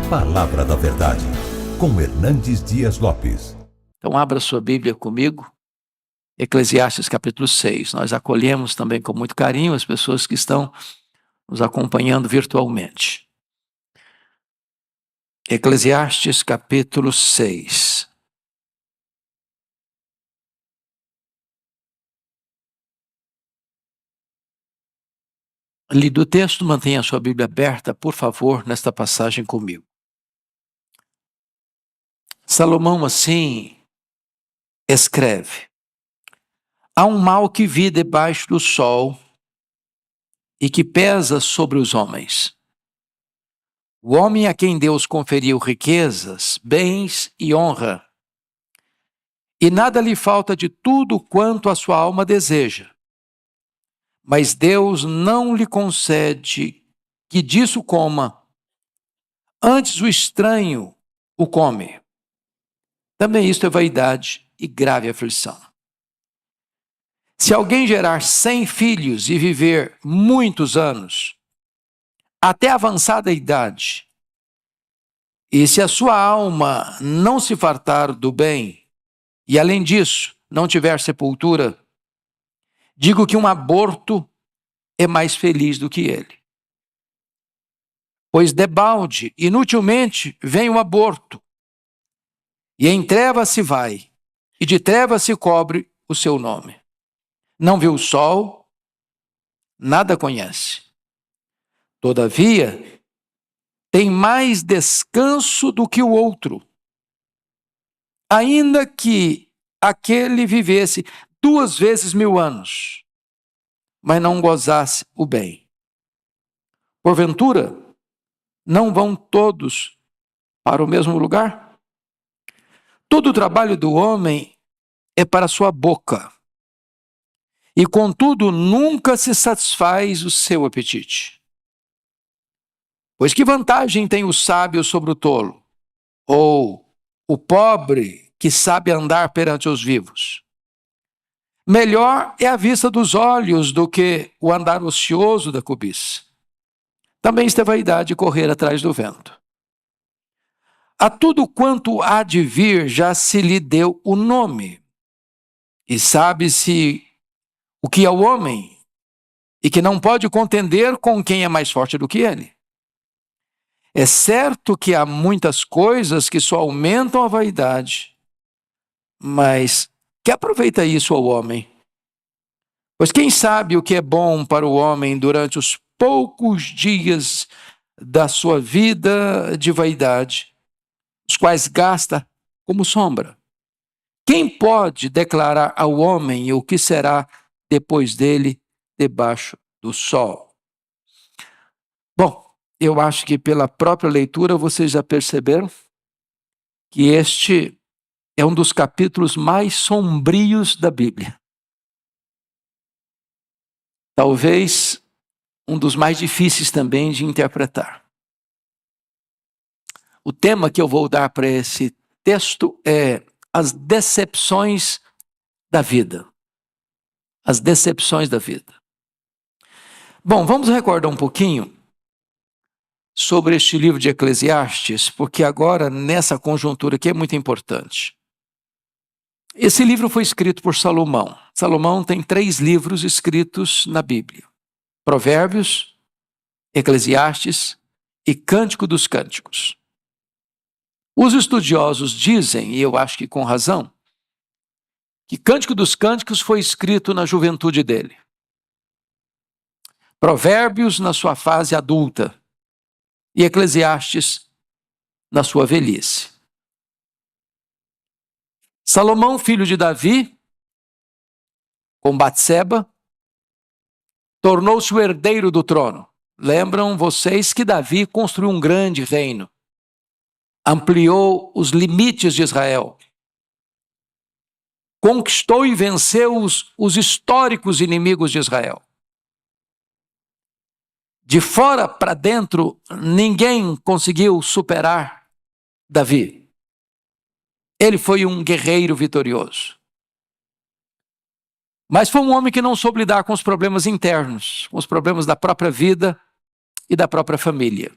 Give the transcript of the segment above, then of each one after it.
Palavra da Verdade, com Hernandes Dias Lopes. Então abra sua Bíblia comigo, Eclesiastes capítulo 6. Nós acolhemos também com muito carinho as pessoas que estão nos acompanhando virtualmente. Eclesiastes capítulo 6. Lido o texto, mantenha a sua Bíblia aberta, por favor, nesta passagem comigo. Salomão, assim, escreve: há um mal que vi debaixo do sol e que pesa sobre os homens. O homem a quem Deus conferiu riquezas, bens e honra, e nada lhe falta de tudo quanto a sua alma deseja. Mas Deus não lhe concede que disso coma, antes o estranho o come. Também isto é vaidade e grave aflição. Se alguém gerar 100 filhos e viver muitos anos, até avançada idade, e se a sua alma não se fartar do bem, e além disso não tiver sepultura, digo que um aborto é mais feliz do que ele. Pois debalde, inutilmente, vem o aborto, e em trevas se vai, e de trevas se cobre o seu nome. Não viu o sol, nada conhece. Todavia, tem mais descanso do que o outro, ainda que aquele vivesse 2 vezes 1000 anos, mas não gozasse o bem. Porventura, não vão todos para o mesmo lugar? Todo o trabalho do homem é para sua boca, e contudo nunca se satisfaz o seu apetite. Pois que vantagem tem o sábio sobre o tolo, ou o pobre que sabe andar perante os vivos? Melhor é a vista dos olhos do que o andar ocioso da cobiça. Também isto é vaidade, correr atrás do vento. A tudo quanto há de vir já se lhe deu o nome, e sabe-se o que é o homem, e que não pode contender com quem é mais forte do que ele. É certo que há muitas coisas que só aumentam a vaidade, mas que aproveita isso ao homem? Pois quem sabe o que é bom para o homem durante os poucos dias da sua vida de vaidade, os quais gasta como sombra? Quem pode declarar ao homem o que será depois dele debaixo do sol? Bom, eu acho que pela própria leitura vocês já perceberam que este é um dos capítulos mais sombrios da Bíblia. Talvez um dos mais difíceis também de interpretar. O tema que eu vou dar para esse texto é as decepções da vida. As decepções da vida. Bom, vamos recordar um pouquinho sobre este livro de Eclesiastes, porque agora, nessa conjuntura aqui, é muito importante. Esse livro foi escrito por Salomão. Salomão tem 3 livros escritos na Bíblia: Provérbios, Eclesiastes e Cântico dos Cânticos. Os estudiosos dizem, e eu acho que com razão, que Cântico dos Cânticos foi escrito na juventude dele. Provérbios na sua fase adulta e Eclesiastes na sua velhice. Salomão, filho de Davi, com Batseba, tornou-se o herdeiro do trono. Lembram vocês que Davi construiu um grande reino, ampliou os limites de Israel, conquistou e venceu os históricos inimigos de Israel. De fora para dentro, ninguém conseguiu superar Davi. Ele foi um guerreiro vitorioso. Mas foi um homem que não soube lidar com os problemas internos, com os problemas da própria vida e da própria família.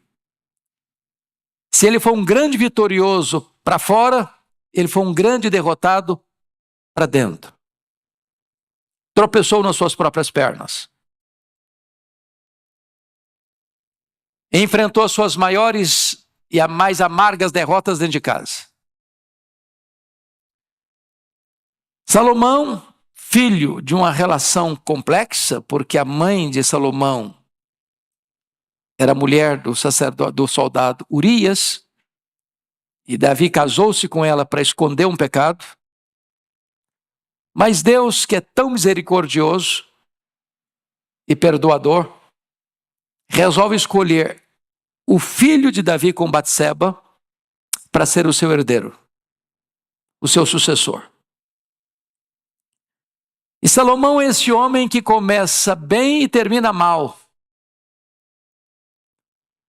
Se ele foi um grande vitorioso para fora, ele foi um grande derrotado para dentro. Tropeçou nas suas próprias pernas. Enfrentou as suas maiores e as mais amargas derrotas dentro de casa. Salomão, filho de uma relação complexa, porque a mãe de Salomão era mulher do sacerdote, do soldado Urias, e Davi casou-se com ela para esconder um pecado. Mas Deus, que é tão misericordioso e perdoador, resolve escolher o filho de Davi com Batseba para ser o seu herdeiro, o seu sucessor. E Salomão é esse homem que começa bem e termina mal.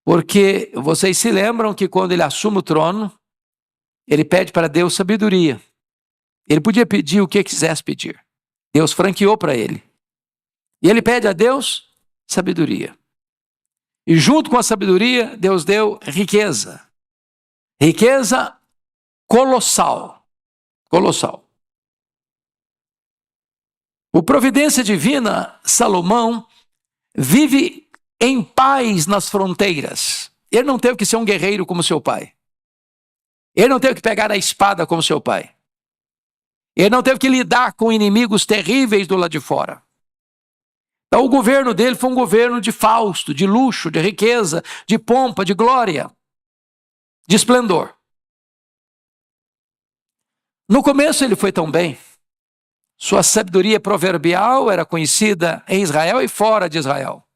Porque vocês se lembram que quando ele assume o trono, ele pede para Deus sabedoria. Ele podia pedir o que quisesse pedir. Deus franqueou para ele. E ele pede a Deus sabedoria. E junto com a sabedoria, Deus deu riqueza. Riqueza colossal. Colossal. Por providência divina, Salomão vive em paz nas fronteiras. Ele não teve que ser um guerreiro como seu pai. Ele não teve que pegar a espada como seu pai. Ele não teve que lidar com inimigos terríveis do lado de fora. Então o governo dele foi um governo de fausto, de luxo, de riqueza, de pompa, de glória, de esplendor. No começo ele foi tão bem. Sua sabedoria proverbial era conhecida em Israel e fora de Israel.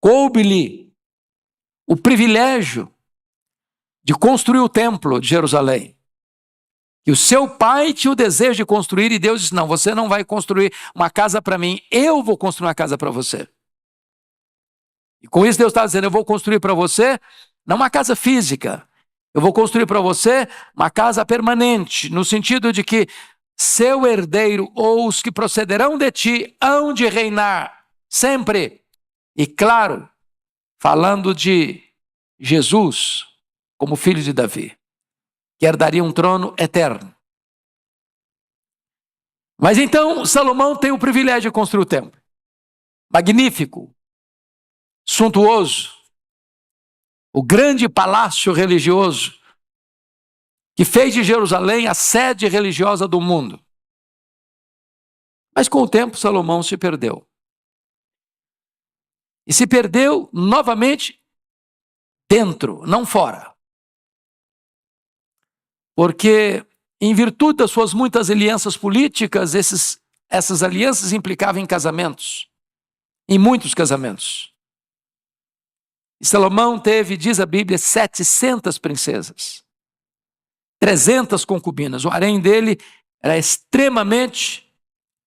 Coube-lhe o privilégio de construir o templo de Jerusalém. E o seu pai tinha o desejo de construir, e Deus disse: não, você não vai construir uma casa para mim, eu vou construir uma casa para você. E com isso Deus está dizendo: eu vou construir para você, não uma casa física, eu vou construir para você uma casa permanente, no sentido de que seu herdeiro ou os que procederão de ti hão de reinar sempre. E claro, falando de Jesus como filho de Davi, que herdaria um trono eterno. Mas então Salomão tem o privilégio de construir o templo. Magnífico, suntuoso, o grande palácio religioso que fez de Jerusalém a sede religiosa do mundo. Mas com o tempo Salomão se perdeu. E se perdeu novamente dentro, não fora. Porque, em virtude das suas muitas alianças políticas, essas alianças implicavam em casamentos, em muitos casamentos. E Salomão teve, diz a Bíblia, 700 princesas, 300 concubinas. O harém dele era extremamente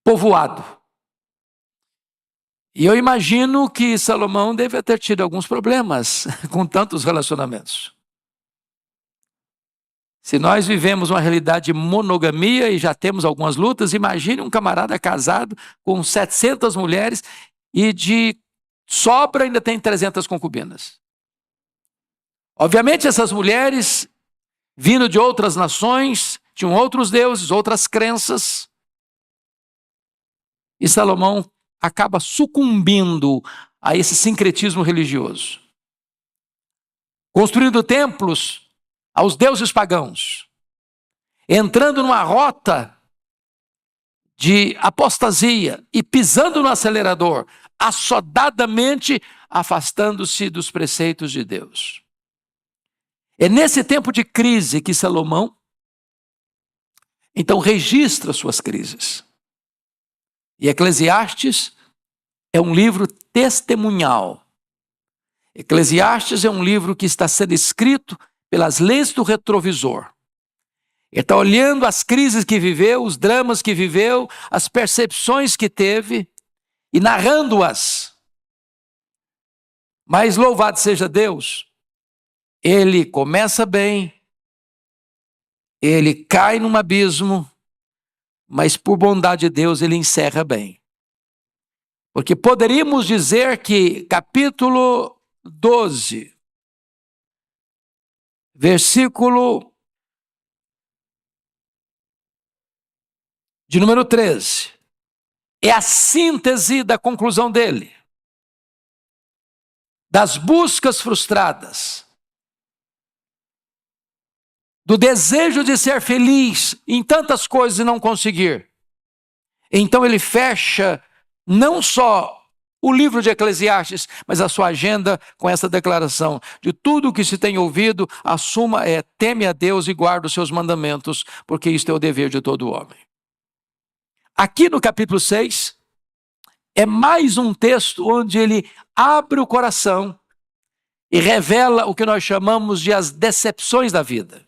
povoado. E eu imagino que Salomão deve ter tido alguns problemas com tantos relacionamentos. Se nós vivemos uma realidade de monogamia e já temos algumas lutas, imagine um camarada casado com 700 mulheres e de sobra ainda tem 300 concubinas. Obviamente essas mulheres, vindo de outras nações, tinham outros deuses, outras crenças. E Salomão acaba sucumbindo a esse sincretismo religioso, construindo templos aos deuses pagãos, entrando numa rota de apostasia e pisando no acelerador, assodadamente afastando-se dos preceitos de Deus. É nesse tempo de crise que Salomão, então, registra suas crises. E Eclesiastes é um livro testemunhal. Eclesiastes é um livro que está sendo escrito pelas lentes do retrovisor. Ele está olhando as crises que viveu, os dramas que viveu, as percepções que teve e narrando-as. Mas louvado seja Deus, ele começa bem, ele cai num abismo, mas por bondade de Deus ele encerra bem. Porque poderíamos dizer que capítulo 12 versículo de número 13. É a síntese da conclusão dele. Das buscas frustradas. Do desejo de ser feliz em tantas coisas e não conseguir. Então ele fecha não só o livro de Eclesiastes, mas a sua agenda com essa declaração: de tudo o que se tem ouvido, a suma é: teme a Deus e guarda os seus mandamentos, porque isto é o dever de todo homem. Aqui no capítulo 6, é mais um texto onde ele abre o coração e revela o que nós chamamos de as decepções da vida.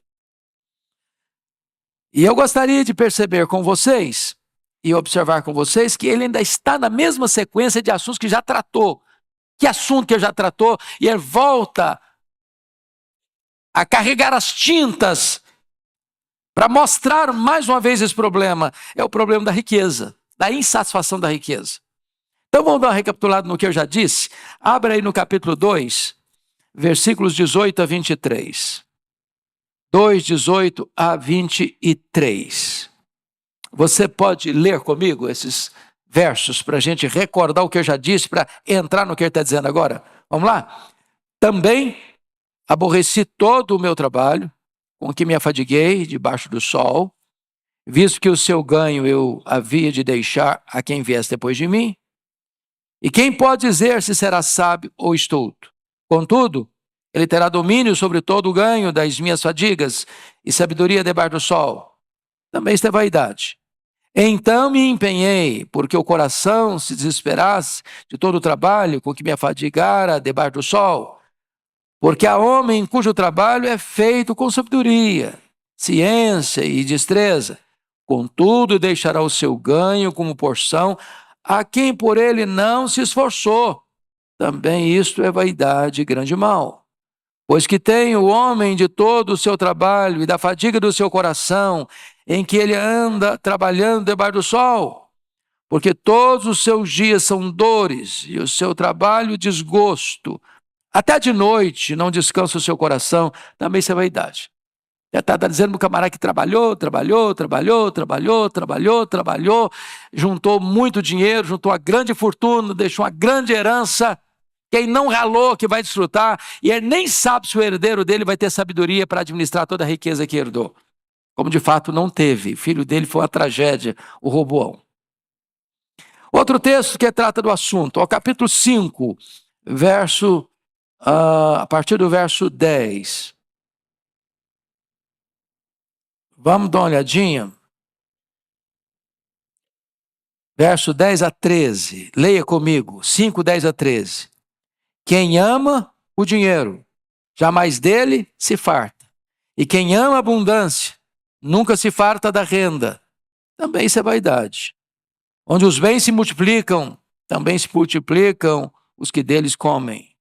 E eu gostaria de perceber com vocês e observar com vocês que ele ainda está na mesma sequência de assuntos que já tratou. Que assunto que ele já tratou? E ele volta a carregar as tintas para mostrar mais uma vez esse problema. É o problema da riqueza, da insatisfação da riqueza. Então vamos dar uma recapitulada no que eu já disse. Abra aí no capítulo 2, versículos 18 a 23. 2, 18 a 23. Você pode ler comigo esses versos para a gente recordar o que eu já disse, para entrar no que ele está dizendo agora? Vamos lá? Também aborreci todo o meu trabalho, com que me afadiguei debaixo do sol, visto que o seu ganho eu havia de deixar a quem viesse depois de mim. E quem pode dizer se será sábio ou estulto? Contudo, ele terá domínio sobre todo o ganho das minhas fadigas e sabedoria debaixo do sol. Também isto é vaidade. Então me empenhei, porque o coração se desesperasse de todo o trabalho com que me afadigara debaixo do sol. Porque há homem cujo trabalho é feito com sabedoria, ciência e destreza. Contudo, deixará o seu ganho como porção a quem por ele não se esforçou. Também isto é vaidade e grande mal. Pois que tem o homem de todo o seu trabalho e da fadiga do seu coração, em que ele anda trabalhando debaixo do sol, porque todos os seus dias são dores e o seu trabalho desgosto. Até de noite não descansa o seu coração, também isso é vaidade. Está dizendo para o camarada que trabalhou, juntou muito dinheiro, juntou uma grande fortuna, deixou uma grande herança. Quem não ralou, que vai desfrutar, e ele nem sabe se o herdeiro dele vai ter sabedoria para administrar toda a riqueza que herdou. Como de fato não teve. O filho dele foi uma tragédia, o Roboão. Outro texto que trata do assunto, ao capítulo 5, a partir do verso 10. Vamos dar uma olhadinha. Verso 10 a 13. Leia comigo. 5, 10 a 13. Quem ama o dinheiro, jamais dele se farta. E quem ama a abundância, nunca se farta da renda. Também isso é vaidade. Onde os bens se multiplicam, também se multiplicam os que deles comem.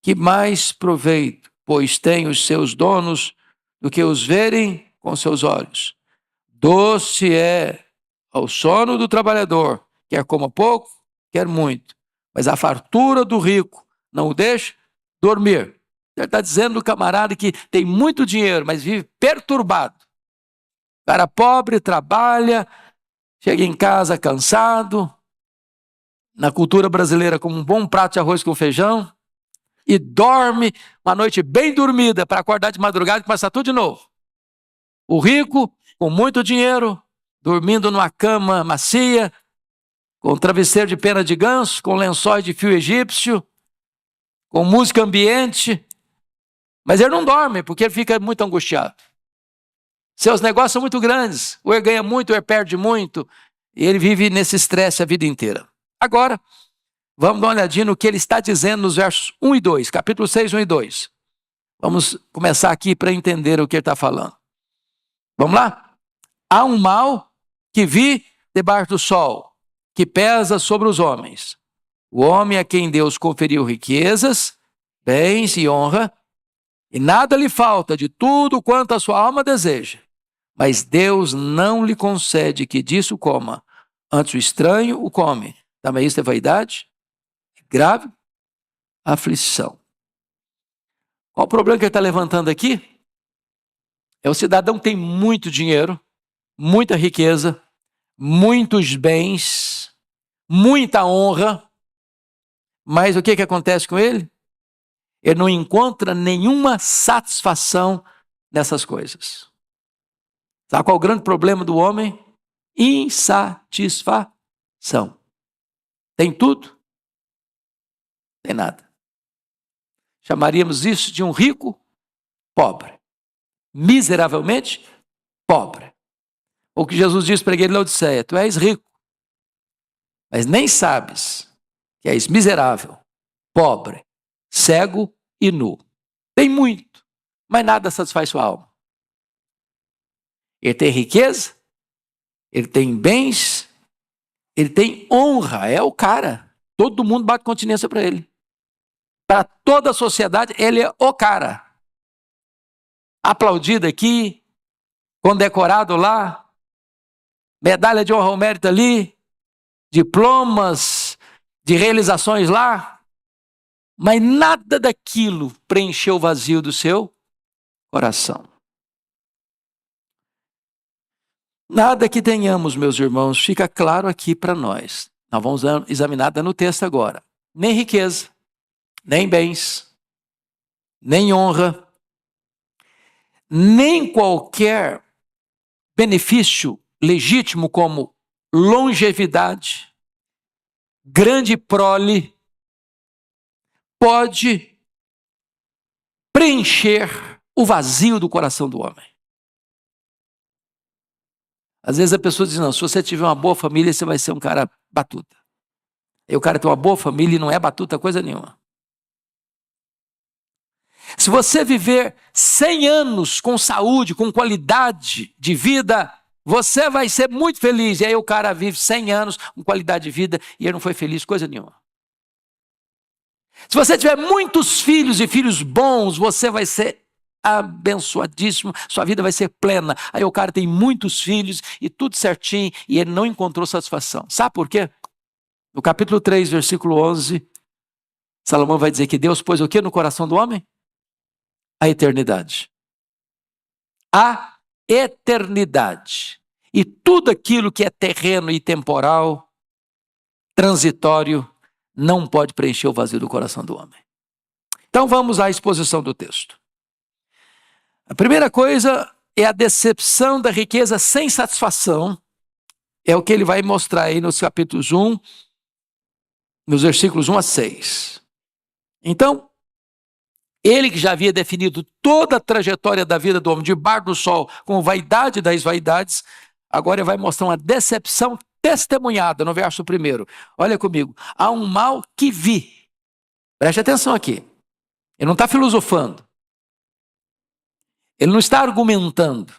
Que mais proveito, pois tem os seus donos, do que os verem com seus olhos. Doce é ao sono do trabalhador, quer coma pouco, quer muito. Mas a fartura do rico não o deixa dormir. Ele está dizendo do camarada que tem muito dinheiro, mas vive perturbado. O cara pobre, trabalha, chega em casa cansado, na cultura brasileira como um bom prato de arroz com feijão, e dorme uma noite bem dormida para acordar de madrugada e começar tudo de novo. O rico, com muito dinheiro, dormindo numa cama macia, com travesseiro de pena de ganso, com lençóis de fio egípcio, com música ambiente, mas ele não dorme porque ele fica muito angustiado. Seus negócios são muito grandes, ou ele ganha muito, ou ele perde muito, e ele vive nesse estresse a vida inteira. Agora, vamos dar uma olhadinha no que ele está dizendo nos versos 1 e 2, capítulo 6, 1 e 2. Vamos começar aqui para entender o que ele está falando. Vamos lá? Há um mal que vi debaixo do sol, que pesa sobre os homens. O homem a quem Deus conferiu riquezas, bens e honra, e nada lhe falta de tudo quanto a sua alma deseja. Mas Deus não lhe concede que disso coma. Antes o estranho o come. Também isso é vaidade? Grave aflição. Qual o problema que ele está levantando aqui? É o cidadão que tem muito dinheiro, muita riqueza, muitos bens, muita honra, mas o que acontece com ele? Ele não encontra nenhuma satisfação nessas coisas. Sabe qual é o grande problema do homem? Insatisfação. Tem tudo, tem nada. Chamaríamos isso de um rico pobre. Miseravelmente pobre. O que Jesus diz para ele em Laodiceia: tu és rico, mas nem sabes que és miserável, pobre, cego e nu. Tem muito, mas nada satisfaz sua alma. Ele tem riqueza, ele tem bens, ele tem honra, é o cara. Todo mundo bate continência para ele. Para toda a sociedade, ele é o cara. Aplaudido aqui, condecorado lá, medalha de honra ao mérito ali, diplomas de realizações lá, mas nada daquilo preencheu o vazio do seu coração. Nada que tenhamos, meus irmãos, fica claro aqui para nós. Nós vamos examinar no texto agora. Nem riqueza, nem bens, nem honra, nem qualquer benefício legítimo como longevidade, grande prole, pode preencher o vazio do coração do homem. Às vezes a pessoa diz: não, se você tiver uma boa família, você vai ser um cara batuta. E o cara tem uma boa família e não é batuta coisa nenhuma. Se você viver 100 anos com saúde, com qualidade de vida, você vai ser muito feliz. E aí o cara vive 100 anos com qualidade de vida e ele não foi feliz coisa nenhuma. Se você tiver muitos filhos e filhos bons, você vai ser abençoadíssimo, sua vida vai ser plena. Aí o cara tem muitos filhos e tudo certinho e ele não encontrou satisfação. Sabe por quê? No capítulo 3, versículo 11, Salomão vai dizer que Deus pôs o que no coração do homem? A eternidade. A eternidade. E tudo aquilo que é terreno e temporal, transitório, não pode preencher o vazio do coração do homem. Então vamos à exposição do texto. A primeira coisa é a decepção da riqueza sem satisfação. É o que ele vai mostrar aí nos capítulos 1, nos versículos 1 a 6. Então, ele que já havia definido toda a trajetória da vida do homem debaixo do sol com vaidade das vaidades, agora ele vai mostrar uma decepção testemunhada no verso 1. Olha comigo. Há um mal que vi. Preste atenção aqui. Ele não está filosofando. Ele não está argumentando.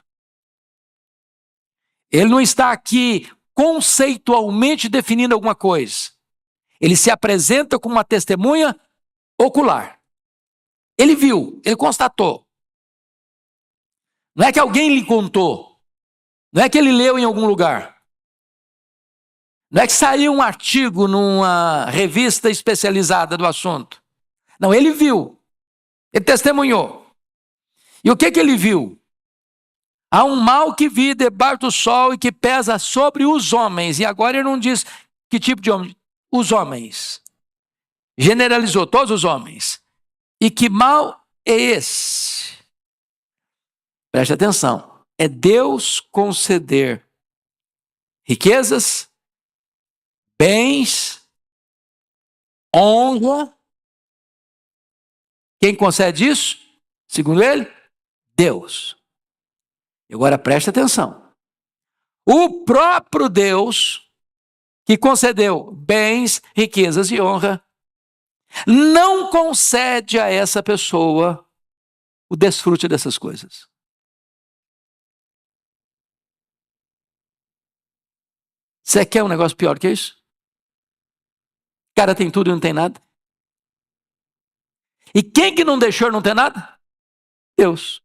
Ele não está aqui conceitualmente definindo alguma coisa. Ele se apresenta como uma testemunha ocular. Ele viu, ele constatou. Não é que alguém lhe contou. Não é que ele leu em algum lugar. Não é que saiu um artigo numa revista especializada do assunto. Não, ele viu. Ele testemunhou. E o que ele viu? Há um mal que vi debaixo do sol e que pesa sobre os homens. E agora ele não diz que tipo de homem. Os homens. Generalizou todos os homens. E que mal é esse? Preste atenção. É Deus conceder riquezas, bens, honra. Quem concede isso? Segundo ele, Deus. E agora preste atenção. O próprio Deus, que concedeu bens, riquezas e honra, não concede a essa pessoa o desfrute dessas coisas. Você quer um negócio pior que isso? O cara tem tudo e não tem nada. E quem que não deixou não ter nada? Deus.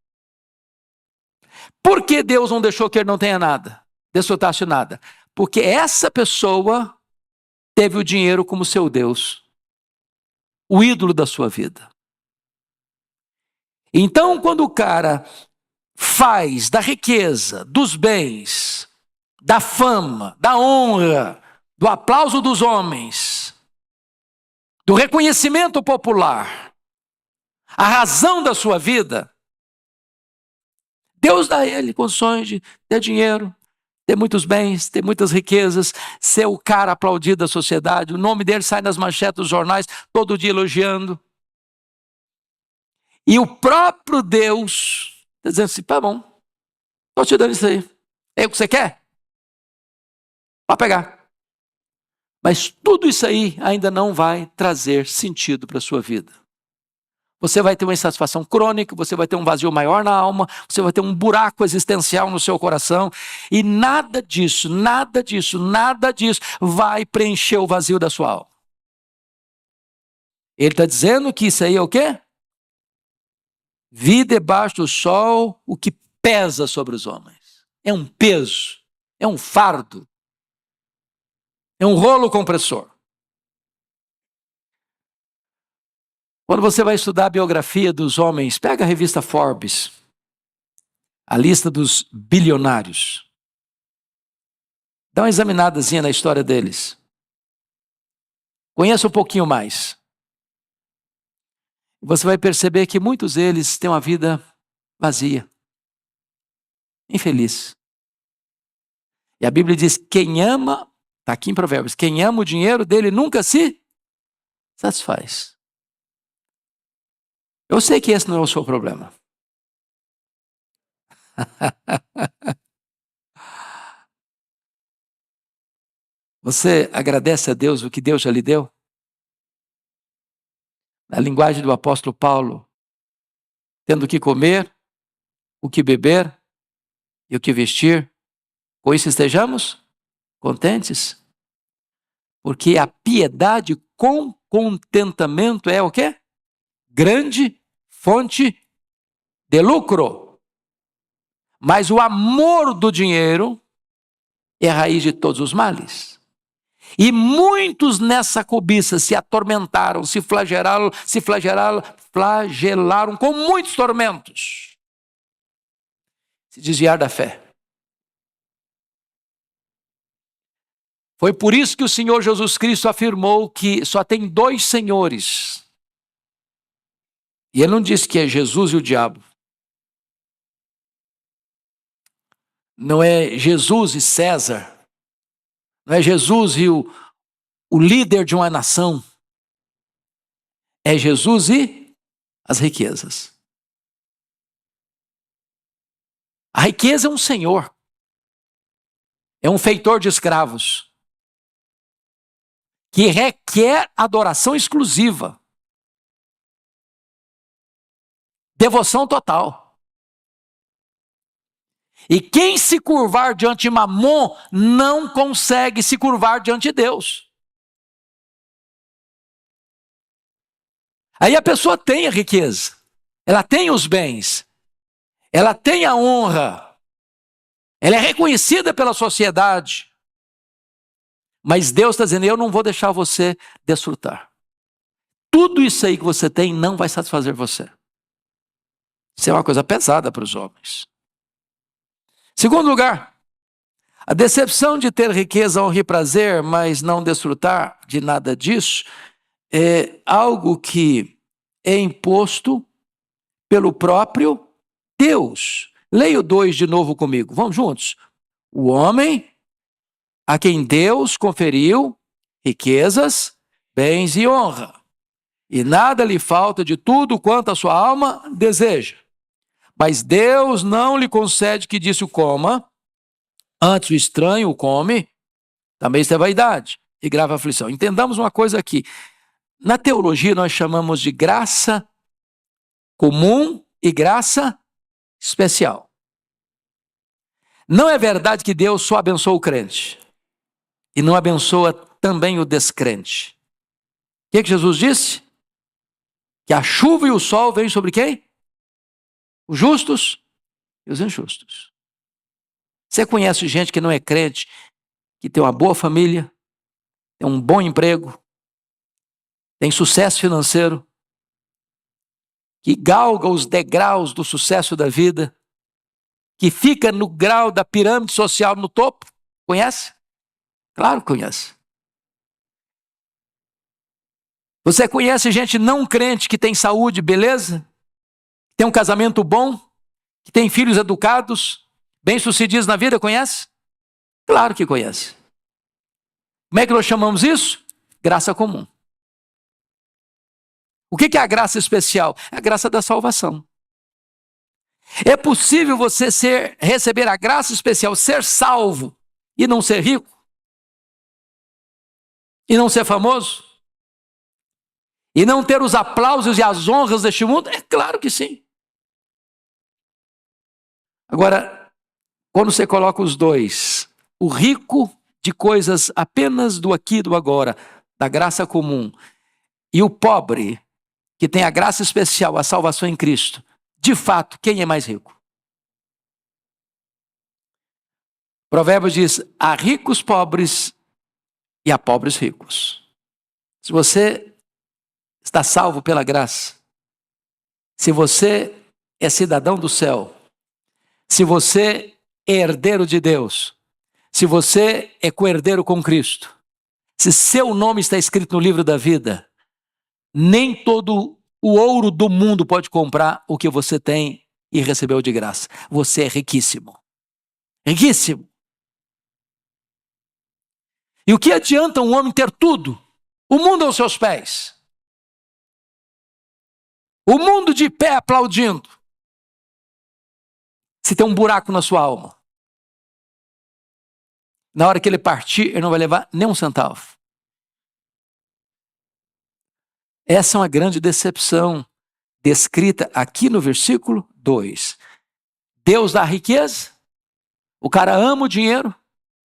Por que Deus não deixou que ele não tenha nada? Desfrutasse nada? Porque essa pessoa teve o dinheiro como seu Deus. O ídolo da sua vida. Então, quando o cara faz da riqueza, dos bens, da fama, da honra, do aplauso dos homens, do reconhecimento popular, a razão da sua vida, Deus dá a ele condições de ter dinheiro, ter muitos bens, ter muitas riquezas, ser o cara aplaudido da sociedade, o nome dele sai nas manchetes dos jornais, todo dia elogiando. E o próprio Deus está dizendo assim, tá bom, estou te dando isso aí. É o que você quer? Pode pegar. Mas tudo isso aí ainda não vai trazer sentido para a sua vida. Você vai ter uma insatisfação crônica, você vai ter um vazio maior na alma, você vai ter um buraco existencial no seu coração, e nada disso vai preencher o vazio da sua alma. Ele está dizendo que isso aí é o quê? Vi debaixo do sol o que pesa sobre os homens. É um peso, é um fardo, é um rolo compressor. Quando você vai estudar a biografia dos homens, pega a revista Forbes, a lista dos bilionários. Dá uma examinadazinha na história deles. Conheça um pouquinho mais. Você vai perceber que muitos deles têm uma vida vazia, infeliz. E a Bíblia diz, quem ama, está aqui em Provérbios, quem ama o dinheiro dele nunca se satisfaz. Eu sei que esse não é o seu problema. Você agradece a Deus o que Deus já lhe deu? Na linguagem do apóstolo Paulo, tendo o que comer, o que beber e o que vestir, com isso estejamos contentes. Porque a piedade com contentamento é o quê? Grande fonte de lucro. Mas o amor do dinheiro é a raiz de todos os males. E muitos nessa cobiça se atormentaram, se flagelaram com muitos tormentos. Se desviar da fé. Foi por isso que o Senhor Jesus Cristo afirmou que só tem dois senhores. E ele não disse que é Jesus e o diabo. Não é Jesus e César. Não é Jesus e o líder de uma nação. É Jesus e as riquezas. A riqueza é um senhor. É um feitor de escravos. Que requer adoração exclusiva. Devoção total. E quem se curvar diante de Mamon não consegue se curvar diante de Deus. Aí a pessoa tem a riqueza, ela tem os bens, ela tem a honra, ela é reconhecida pela sociedade. Mas Deus está dizendo, eu não vou deixar você desfrutar. Tudo isso aí que você tem não vai satisfazer você. Isso é uma coisa pesada para os homens. Segundo lugar, a decepção de ter riqueza, honra e prazer, mas não desfrutar de nada disso, é algo que é imposto pelo próprio Deus. Leia o 2 de novo comigo, vamos juntos. O homem a quem Deus conferiu riquezas, bens e honra, e nada lhe falta de tudo quanto a sua alma deseja. Mas Deus não lhe concede que disso coma, antes o estranho o come, também isso é vaidade e grave aflição. Entendamos uma coisa aqui. Na teologia nós chamamos de graça comum e graça especial. Não é verdade que Deus só abençoa o crente e não abençoa também o descrente. O que Jesus disse? Que a chuva e o sol vêm sobre quem? Os justos e os injustos. Você conhece gente que não é crente, que tem uma boa família, tem um bom emprego, tem sucesso financeiro, que galga os degraus do sucesso da vida, que fica no grau da pirâmide social no topo? Conhece? Claro que conhece. Você conhece gente não crente que tem saúde, beleza? Tem um casamento bom, que tem filhos educados, bem-sucedidos na vida, conhece? Claro que conhece. Como é que nós chamamos isso? Graça comum. O que é a graça especial? É a graça da salvação. É possível você receber a graça especial, ser salvo e não ser rico? E não ser famoso? E não ter os aplausos e as honras deste mundo? É claro que sim. Agora, quando você coloca os dois, o rico de coisas apenas do aqui e do agora, da graça comum, e o pobre, que tem a graça especial, a salvação em Cristo, de fato, quem é mais rico? Provérbios diz, há ricos pobres e há pobres ricos. Se você está salvo pela graça, se você é cidadão do céu, se você é herdeiro de Deus, se você é co-herdeiro com Cristo, se seu nome está escrito no livro da vida, nem todo o ouro do mundo pode comprar o que você tem e recebeu de graça. Você é riquíssimo. Riquíssimo. E o que adianta um homem ter tudo? O mundo aos seus pés. O mundo de pé aplaudindo. Se tem um buraco na sua alma. Na hora que ele partir, ele não vai levar nem um centavo. Essa é uma grande decepção, descrita aqui no versículo 2. Deus dá riqueza, o cara ama o dinheiro,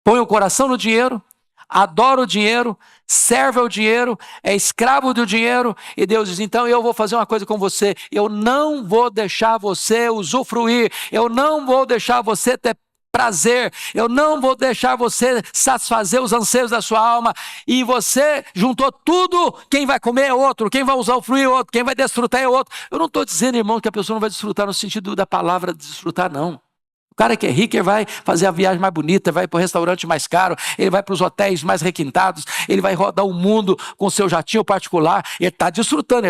põe o coração no dinheiro, adora o dinheiro, serve ao dinheiro, é escravo do dinheiro, e Deus diz, então eu vou fazer uma coisa com você, eu não vou deixar você usufruir, eu não vou deixar você ter prazer, eu não vou deixar você satisfazer os anseios da sua alma, e você juntou tudo, quem vai comer é outro, quem vai usufruir é outro, quem vai desfrutar é outro. Eu não estou dizendo, irmão, que a pessoa não vai desfrutar no sentido da palavra desfrutar, não. O cara que é rico, ele vai fazer a viagem mais bonita, vai para o restaurante mais caro, ele vai para os hotéis mais requintados, ele vai rodar o mundo com seu jatinho particular, ele está desfrutando,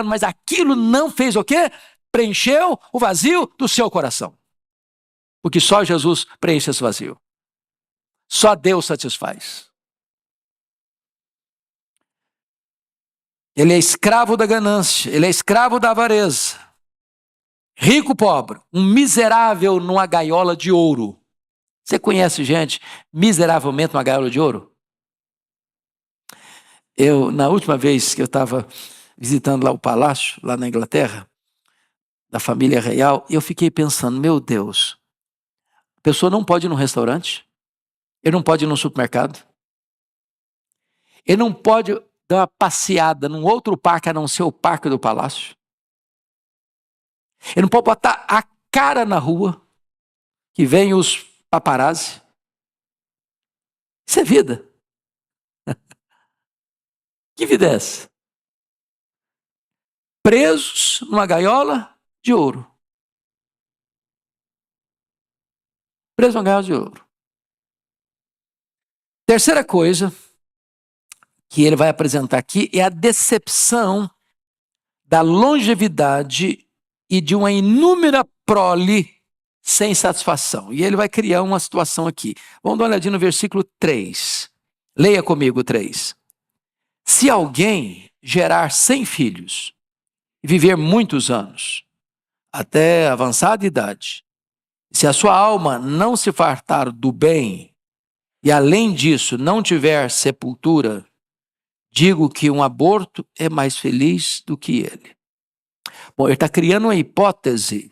mas aquilo não fez o quê? Preencheu o vazio do seu coração. Porque só Jesus preenche esse vazio. Só Deus satisfaz. Ele é escravo da ganância, ele é escravo da avareza. Rico, pobre, um miserável numa gaiola de ouro. Você conhece gente miseravelmente numa gaiola de ouro? Na última vez que eu estava visitando lá o palácio, lá na Inglaterra, da família real, eu fiquei pensando, meu Deus, a pessoa não pode ir num restaurante, ele não pode ir num supermercado, ele não pode dar uma passeada num outro parque a não ser o parque do palácio. Ele não pode botar a cara na rua, que vem os paparazzi. Isso é vida. Que vida é essa? Presos numa gaiola de ouro. Presos numa gaiola de ouro. Terceira coisa que ele vai apresentar aqui é a decepção da longevidade e de uma inúmera prole sem satisfação. E ele vai criar uma situação aqui. Vamos dar uma olhadinha no versículo 3. Leia comigo 3. Se alguém gerar 100 filhos e viver muitos anos, até avançada idade, se a sua alma não se fartar do bem e além disso não tiver sepultura, digo que um aborto é mais feliz do que ele. Bom, ele está criando uma hipótese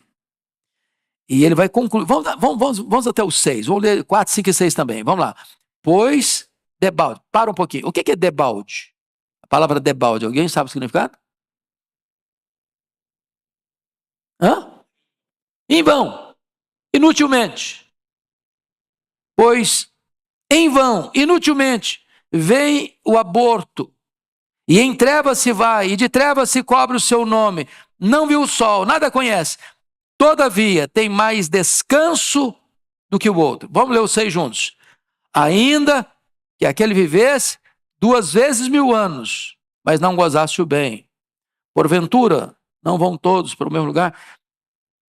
e ele vai concluir. Vamos até os 6. Vamos ler 4, 5 e 6 também. Vamos lá. Pois, debalde. Para um pouquinho. O que é debalde? A palavra debalde, alguém sabe o significado? Em vão. Inutilmente. Pois, em vão, inutilmente, vem o aborto. E em trevas se vai, e de trevas se cobre o seu nome. Não viu o sol, nada conhece. Todavia, tem mais descanso do que o outro. Vamos ler os 6 juntos. Ainda que aquele vivesse 2 vezes 1000 anos, mas não gozasse o bem. Porventura, não vão todos para o mesmo lugar?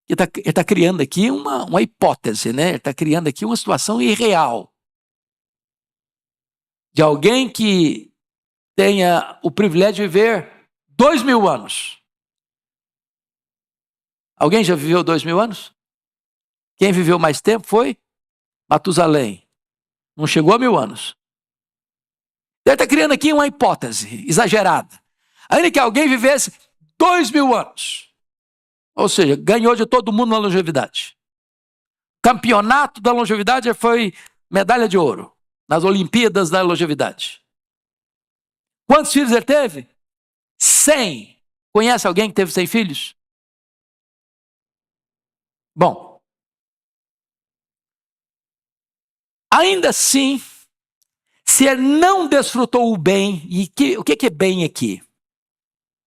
Ele está criando aqui uma hipótese, né? Ele está criando aqui uma situação irreal. De alguém que tenha o privilégio de viver 2000 anos. Alguém já viveu 2000 anos? Quem viveu mais tempo foi Matusalém. Não chegou a 1000 anos. Ele está criando aqui uma hipótese exagerada. Ainda que alguém vivesse 2000 anos. Ou seja, ganhou de todo mundo na longevidade. Campeonato da longevidade foi medalha de ouro. Nas Olimpíadas da longevidade. Quantos filhos ele teve? 100. Conhece alguém que teve 100 filhos? Bom. Ainda assim, se ele não desfrutou o bem, e o que é bem aqui?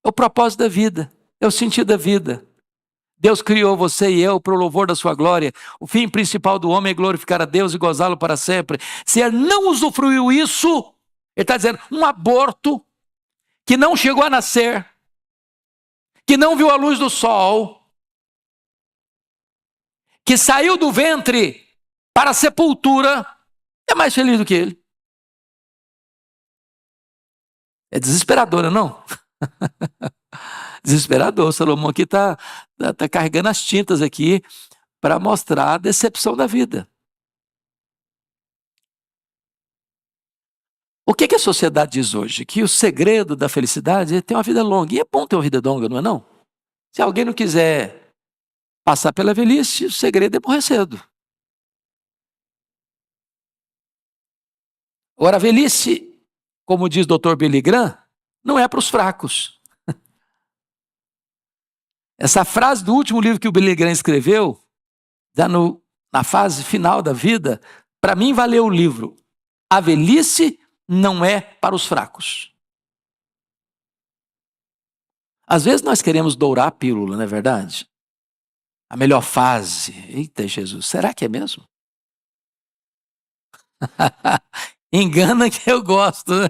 É o propósito da vida, é o sentido da vida. Deus criou você e eu para o louvor da sua glória. O fim principal do homem é glorificar a Deus e gozá-lo para sempre. Se ele não usufruiu isso, ele está dizendo, um aborto que não chegou a nascer, que não viu a luz do sol, que saiu do ventre para a sepultura, é mais feliz do que ele. É desesperador, não? Desesperador. Salomão aqui está carregando as tintas aqui para mostrar a decepção da vida. O que a sociedade diz hoje? Que o segredo da felicidade é ter uma vida longa. E é bom ter uma vida longa, não é não? Se alguém não quiser passar pela velhice, o segredo é morrer cedo. Agora, a velhice, como diz o Dr. Billy Graham, não é para os fracos. Essa frase do último livro que o Billy Graham escreveu, já na fase final da vida, para mim valeu o livro. A velhice não é para os fracos. Às vezes nós queremos dourar a pílula, não é verdade? A melhor fase. Eita Jesus, será que é mesmo? Engana que eu gosto, né?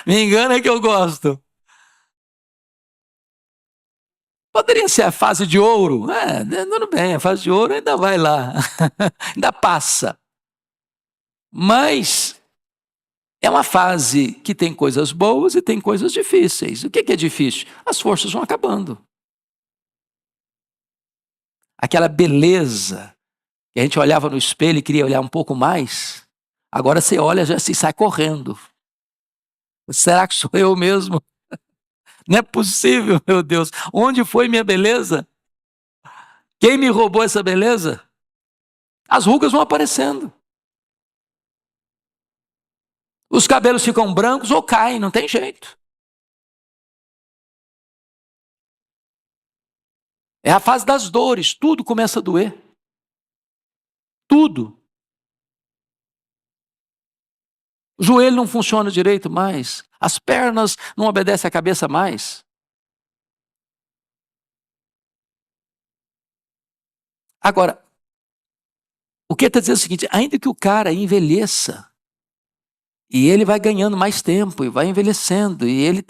Me engana que eu gosto. Poderia ser a fase de ouro. Tudo bem, a fase de ouro ainda vai lá. Ainda passa. Mas é uma fase que tem coisas boas e tem coisas difíceis. O que é difícil? As forças vão acabando. Aquela beleza que a gente olhava no espelho e queria olhar um pouco mais, agora você olha já se sai correndo. Será que sou eu mesmo? Não é possível, meu Deus. Onde foi minha beleza? Quem me roubou essa beleza? As rugas vão aparecendo. Os cabelos ficam brancos ou caem, não tem jeito. É a fase das dores, tudo começa a doer. Tudo. O joelho não funciona direito mais. As pernas não obedecem à cabeça mais. Agora, o que está dizendo é o seguinte, ainda que o cara envelheça, e ele vai ganhando mais tempo, e vai envelhecendo, e ele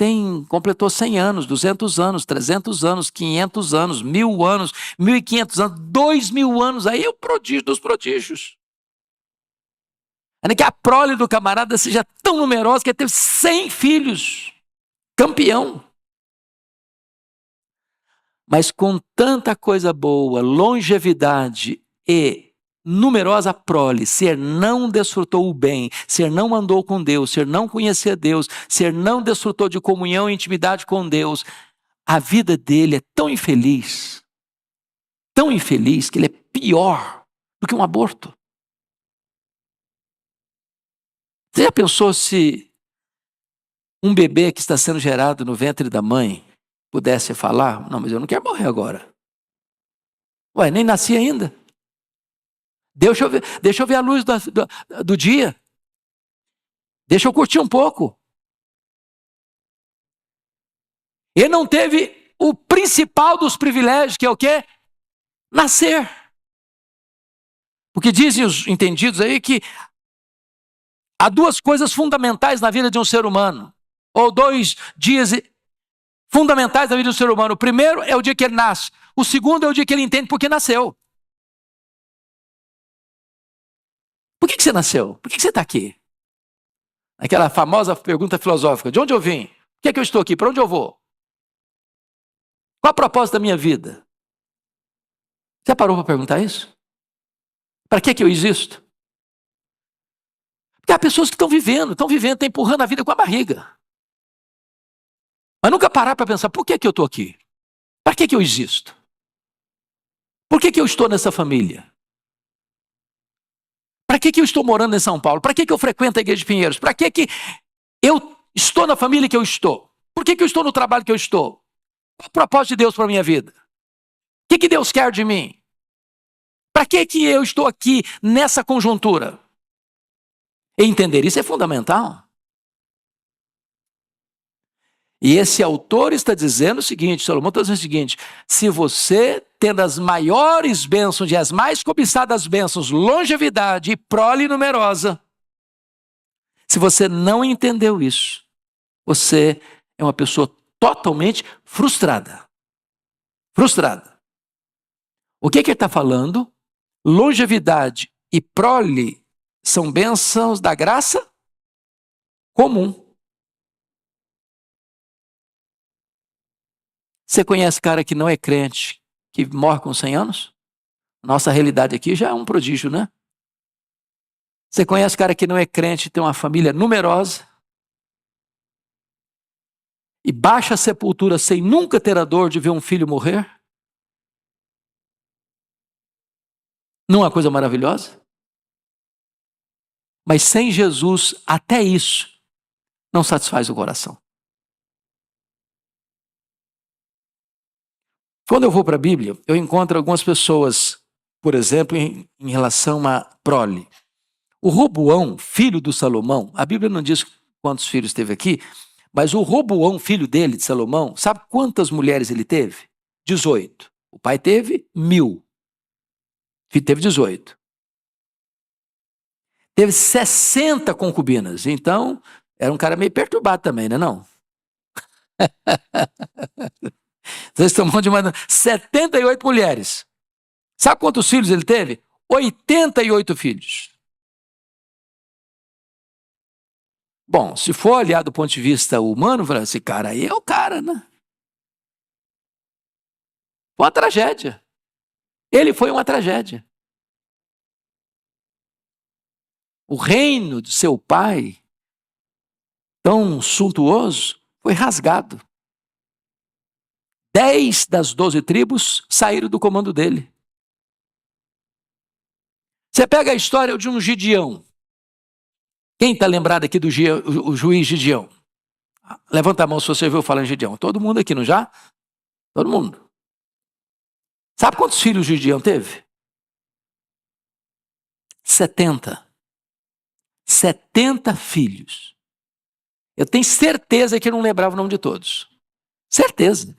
completou 100 anos, 200 anos, 300 anos, 500 anos, 1000 anos, 1500 anos, 2000 anos, aí é o prodígio dos prodígios. Ainda que a prole do camarada seja tão numerosa que ele teve 100 filhos, campeão. Mas com tanta coisa boa, longevidade e numerosa prole, se ele não desfrutou o bem, se ele não andou com Deus, se ele não conhecia Deus, se ele não desfrutou de comunhão e intimidade com Deus, a vida dele é tão infeliz que ele é pior do que um aborto. Você já pensou se um bebê que está sendo gerado no ventre da mãe pudesse falar, não, mas eu não quero morrer agora. Ué, nem nasci ainda. Deixa eu ver a luz do dia. Deixa eu curtir um pouco. Ele não teve o principal dos privilégios, que é o quê? Nascer. Porque dizem os entendidos aí que há duas coisas fundamentais na vida de um ser humano, ou 2 dias fundamentais na vida do ser humano. O primeiro é o dia que ele nasce. O segundo é o dia que ele entende por que nasceu. Por que você nasceu? Por que você está aqui? Aquela famosa pergunta filosófica: de onde eu vim? Por que eu estou aqui? Para onde eu vou? Qual a propósito da minha vida? Já parou para perguntar isso? Para que eu existo? Porque há pessoas que estão vivendo, estão empurrando a vida com a barriga. Mas nunca parar para pensar: por que eu estou aqui? Para que eu existo? Por que eu estou nessa família? Para que eu estou morando em São Paulo? Para que eu frequento a Igreja de Pinheiros? Para que eu estou na família que eu estou? Por que eu estou no trabalho que eu estou? Qual o propósito de Deus para a minha vida? O que Deus quer de mim? Para que eu estou aqui nessa conjuntura? Entender isso é fundamental. E esse autor está dizendo o seguinte, Salomão está dizendo o seguinte: se você, tendo as maiores bênçãos e as mais cobiçadas bênçãos, longevidade e prole numerosa, se você não entendeu isso, você é uma pessoa totalmente frustrada. Frustrada. O que ele está falando? Longevidade e prole são bênçãos da graça comum. Você conhece cara que não é crente, que morre com 100 anos? Nossa realidade aqui já é um prodígio, né? Você conhece cara que não é crente, tem uma família numerosa, e baixa a sepultura sem nunca ter a dor de ver um filho morrer? Não é uma coisa maravilhosa? Mas sem Jesus, até isso não satisfaz o coração. Quando eu vou para a Bíblia, eu encontro algumas pessoas, por exemplo, em relação a prole. O Roboão, filho do Salomão, a Bíblia não diz quantos filhos teve aqui, mas o Roboão, filho dele, de Salomão, sabe quantas mulheres ele teve? 18. O pai teve 1000. Filho teve 18. Teve 60 concubinas. Então, era um cara meio perturbado também, né não? Vocês estão falando de 78 mulheres. Sabe quantos filhos ele teve? 88 filhos. Bom, se for olhar do ponto de vista humano, esse cara aí é o cara, né? Foi uma tragédia. Ele foi uma tragédia. O reino de seu pai, tão suntuoso, foi rasgado. 10 das 12 tribos saíram do comando dele. Você pega a história de um Gideão. Quem está lembrado aqui do o juiz Gideão? Levanta a mão se você ouviu falar em Gideão. Todo mundo aqui, não já? Todo mundo. Sabe quantos filhos Gideão teve? 70. 70 filhos. Eu tenho certeza que eu não lembrava o nome de todos. Certeza.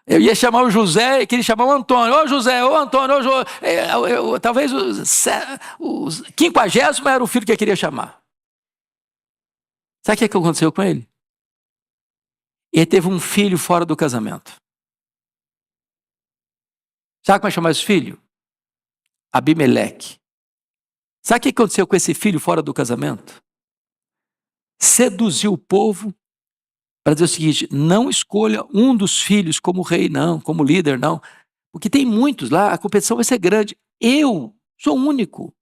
Eu ia chamar o José, que ele chamava o Antônio. Ô José, ô Antônio, talvez o 50º era o filho que eu queria chamar. Sabe o que aconteceu com ele? Ele teve um filho fora do casamento. Sabe como é chamar esse filho? Abimeleque. Sabe o que aconteceu com esse filho fora do casamento? Seduziu o povo para dizer o seguinte: não escolha um dos filhos como rei, não, como líder, não. Porque tem muitos lá, a competição vai ser grande. Eu sou o único.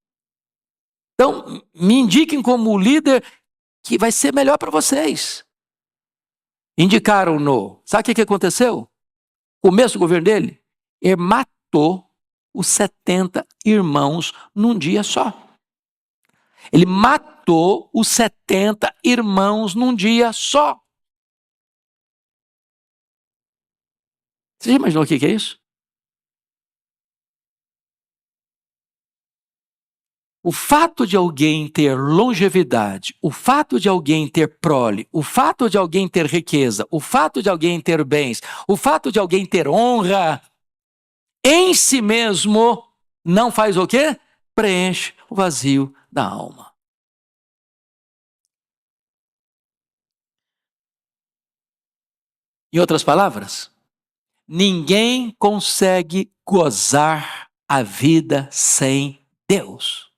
Então, me indiquem como líder que vai ser melhor para vocês. Indicaram-no. Sabe o que aconteceu? Começo do governo dele, ele matou os 70 irmãos num dia só. Ele matou os 70 irmãos num dia só. Você já imaginou o que é isso? O fato de alguém ter longevidade, o fato de alguém ter prole, o fato de alguém ter riqueza, o fato de alguém ter bens, o fato de alguém ter honra, em si mesmo, não faz o quê? Preenche o vazio da alma. Em outras palavras, ninguém consegue gozar a vida sem Deus.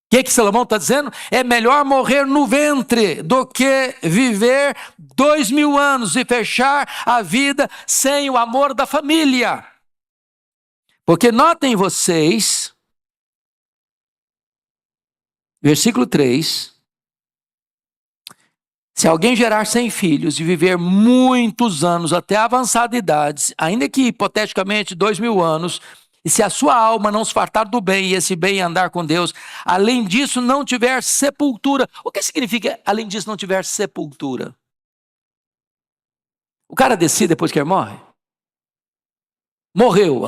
O que Salomão está dizendo? É melhor morrer no ventre do que viver 2000 anos e fechar a vida sem o amor da família. Porque notem vocês, versículo 3, se alguém gerar 100 filhos e viver muitos anos até avançada idade, ainda que hipoteticamente 2000 anos, e se a sua alma não se fartar do bem, e esse bem andar com Deus, além disso não tiver sepultura. O que significa além disso não tiver sepultura? O cara decide depois que ele morre? Morreu.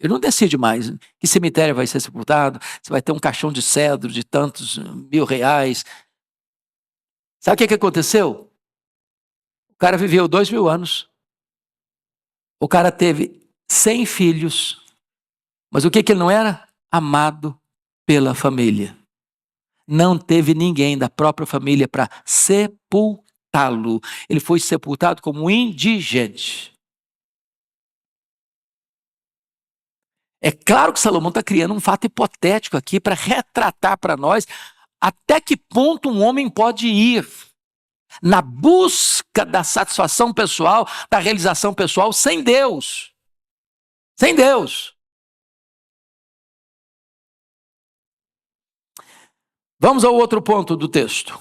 Ele não decide mais que cemitério vai ser sepultado, se vai ter um caixão de cedro de tantos R$ 1.000. Sabe o que aconteceu? O cara viveu 2000 anos. O cara teve 100 filhos. Mas o que ele não era? Amado pela família. Não teve ninguém da própria família para sepultá-lo. Ele foi sepultado como um indigente. É claro que Salomão está criando um fato hipotético aqui para retratar para nós até que ponto um homem pode ir na busca da satisfação pessoal, da realização pessoal, sem Deus. Sem Deus. Vamos ao outro ponto do texto.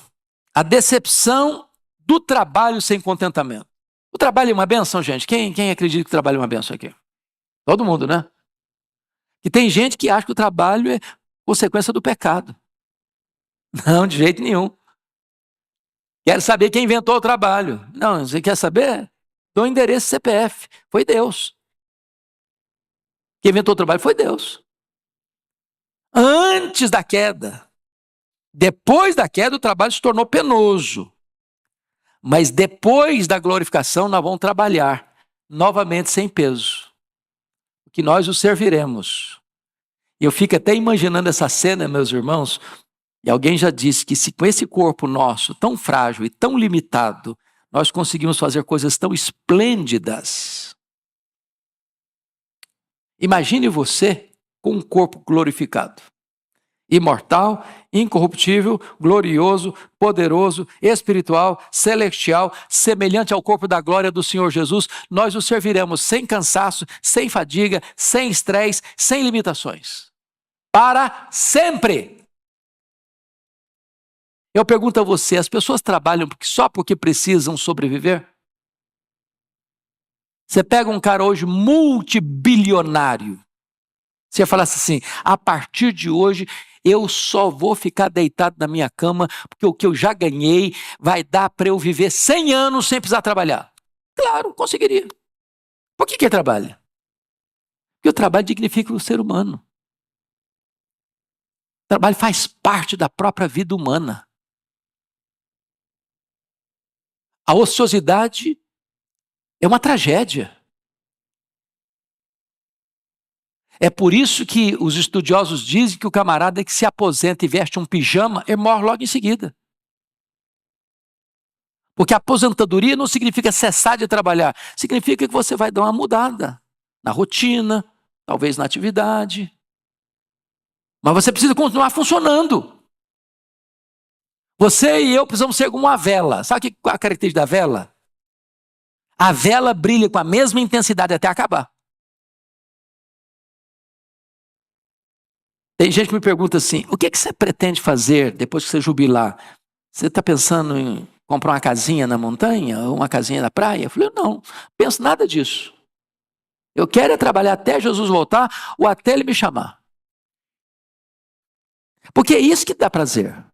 A decepção do trabalho sem contentamento. O trabalho é uma bênção, gente? Quem acredita que o trabalho é uma bênção aqui? Todo mundo, né? E tem gente que acha que o trabalho é consequência do pecado. Não, de jeito nenhum. Quero saber quem inventou o trabalho. Não, você quer saber? Dou o endereço CPF. Foi Deus. Quem inventou o trabalho foi Deus. Antes da queda. Depois da queda, o trabalho se tornou penoso. Mas depois da glorificação, nós vamos trabalhar novamente sem peso. Que nós o serviremos. E eu fico até imaginando essa cena, meus irmãos, e alguém já disse que se com esse corpo nosso, tão frágil e tão limitado, nós conseguimos fazer coisas tão esplêndidas. Imagine você com um corpo glorificado. Imortal, incorruptível, glorioso, poderoso, espiritual, celestial, semelhante ao corpo da glória do Senhor Jesus, nós o serviremos sem cansaço, sem fadiga, sem estresse, sem limitações. Para sempre. Eu pergunto a você, as pessoas trabalham só porque precisam sobreviver? Você pega um cara hoje multibilionário, você falasse assim, a partir de hoje eu só vou ficar deitado na minha cama porque o que eu já ganhei vai dar para eu viver 100 anos sem precisar trabalhar. Claro, conseguiria. Por que ele trabalha? Porque o trabalho dignifica o ser humano. O trabalho faz parte da própria vida humana. A ociosidade é uma tragédia. É por isso que os estudiosos dizem que o camarada que se aposenta e veste um pijama, ele morre logo em seguida. Porque a aposentadoria não significa cessar de trabalhar, significa que você vai dar uma mudada na rotina, talvez na atividade. Mas você precisa continuar funcionando. Você e eu precisamos ser como uma vela. Sabe qual é a característica da vela? A vela brilha com a mesma intensidade até acabar. Tem gente que me pergunta assim, o que você pretende fazer depois que você jubilar? Você está pensando em comprar uma casinha na montanha ou uma casinha na praia? Eu falei, não penso nada disso. Eu quero é trabalhar até Jesus voltar ou até Ele me chamar. Porque é isso que dá prazer.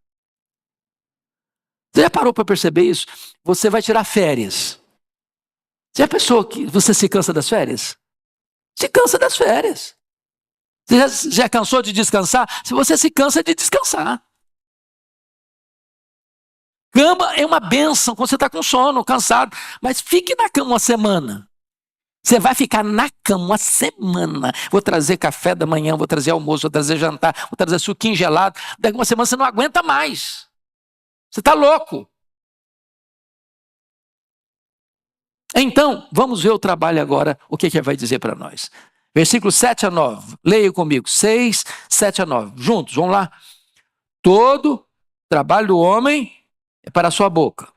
Você já parou para perceber isso? Você vai tirar férias. Você já pensou que você se cansa das férias? Se cansa das férias. Você já cansou de descansar? Se você se cansa de descansar. Cama é uma bênção quando você está com sono, cansado. Mas fique na cama uma semana. Você vai ficar na cama uma semana. Vou trazer café da manhã, vou trazer almoço, vou trazer jantar, vou trazer suquinho gelado. Daqui uma semana você não aguenta mais. Você está louco. Então, vamos ver o trabalho agora, o que vai dizer para nós. Versículos 7 a 9. Leia comigo. 6, 7 a 9. Juntos, vamos lá. Todo trabalho do homem é para a sua boca.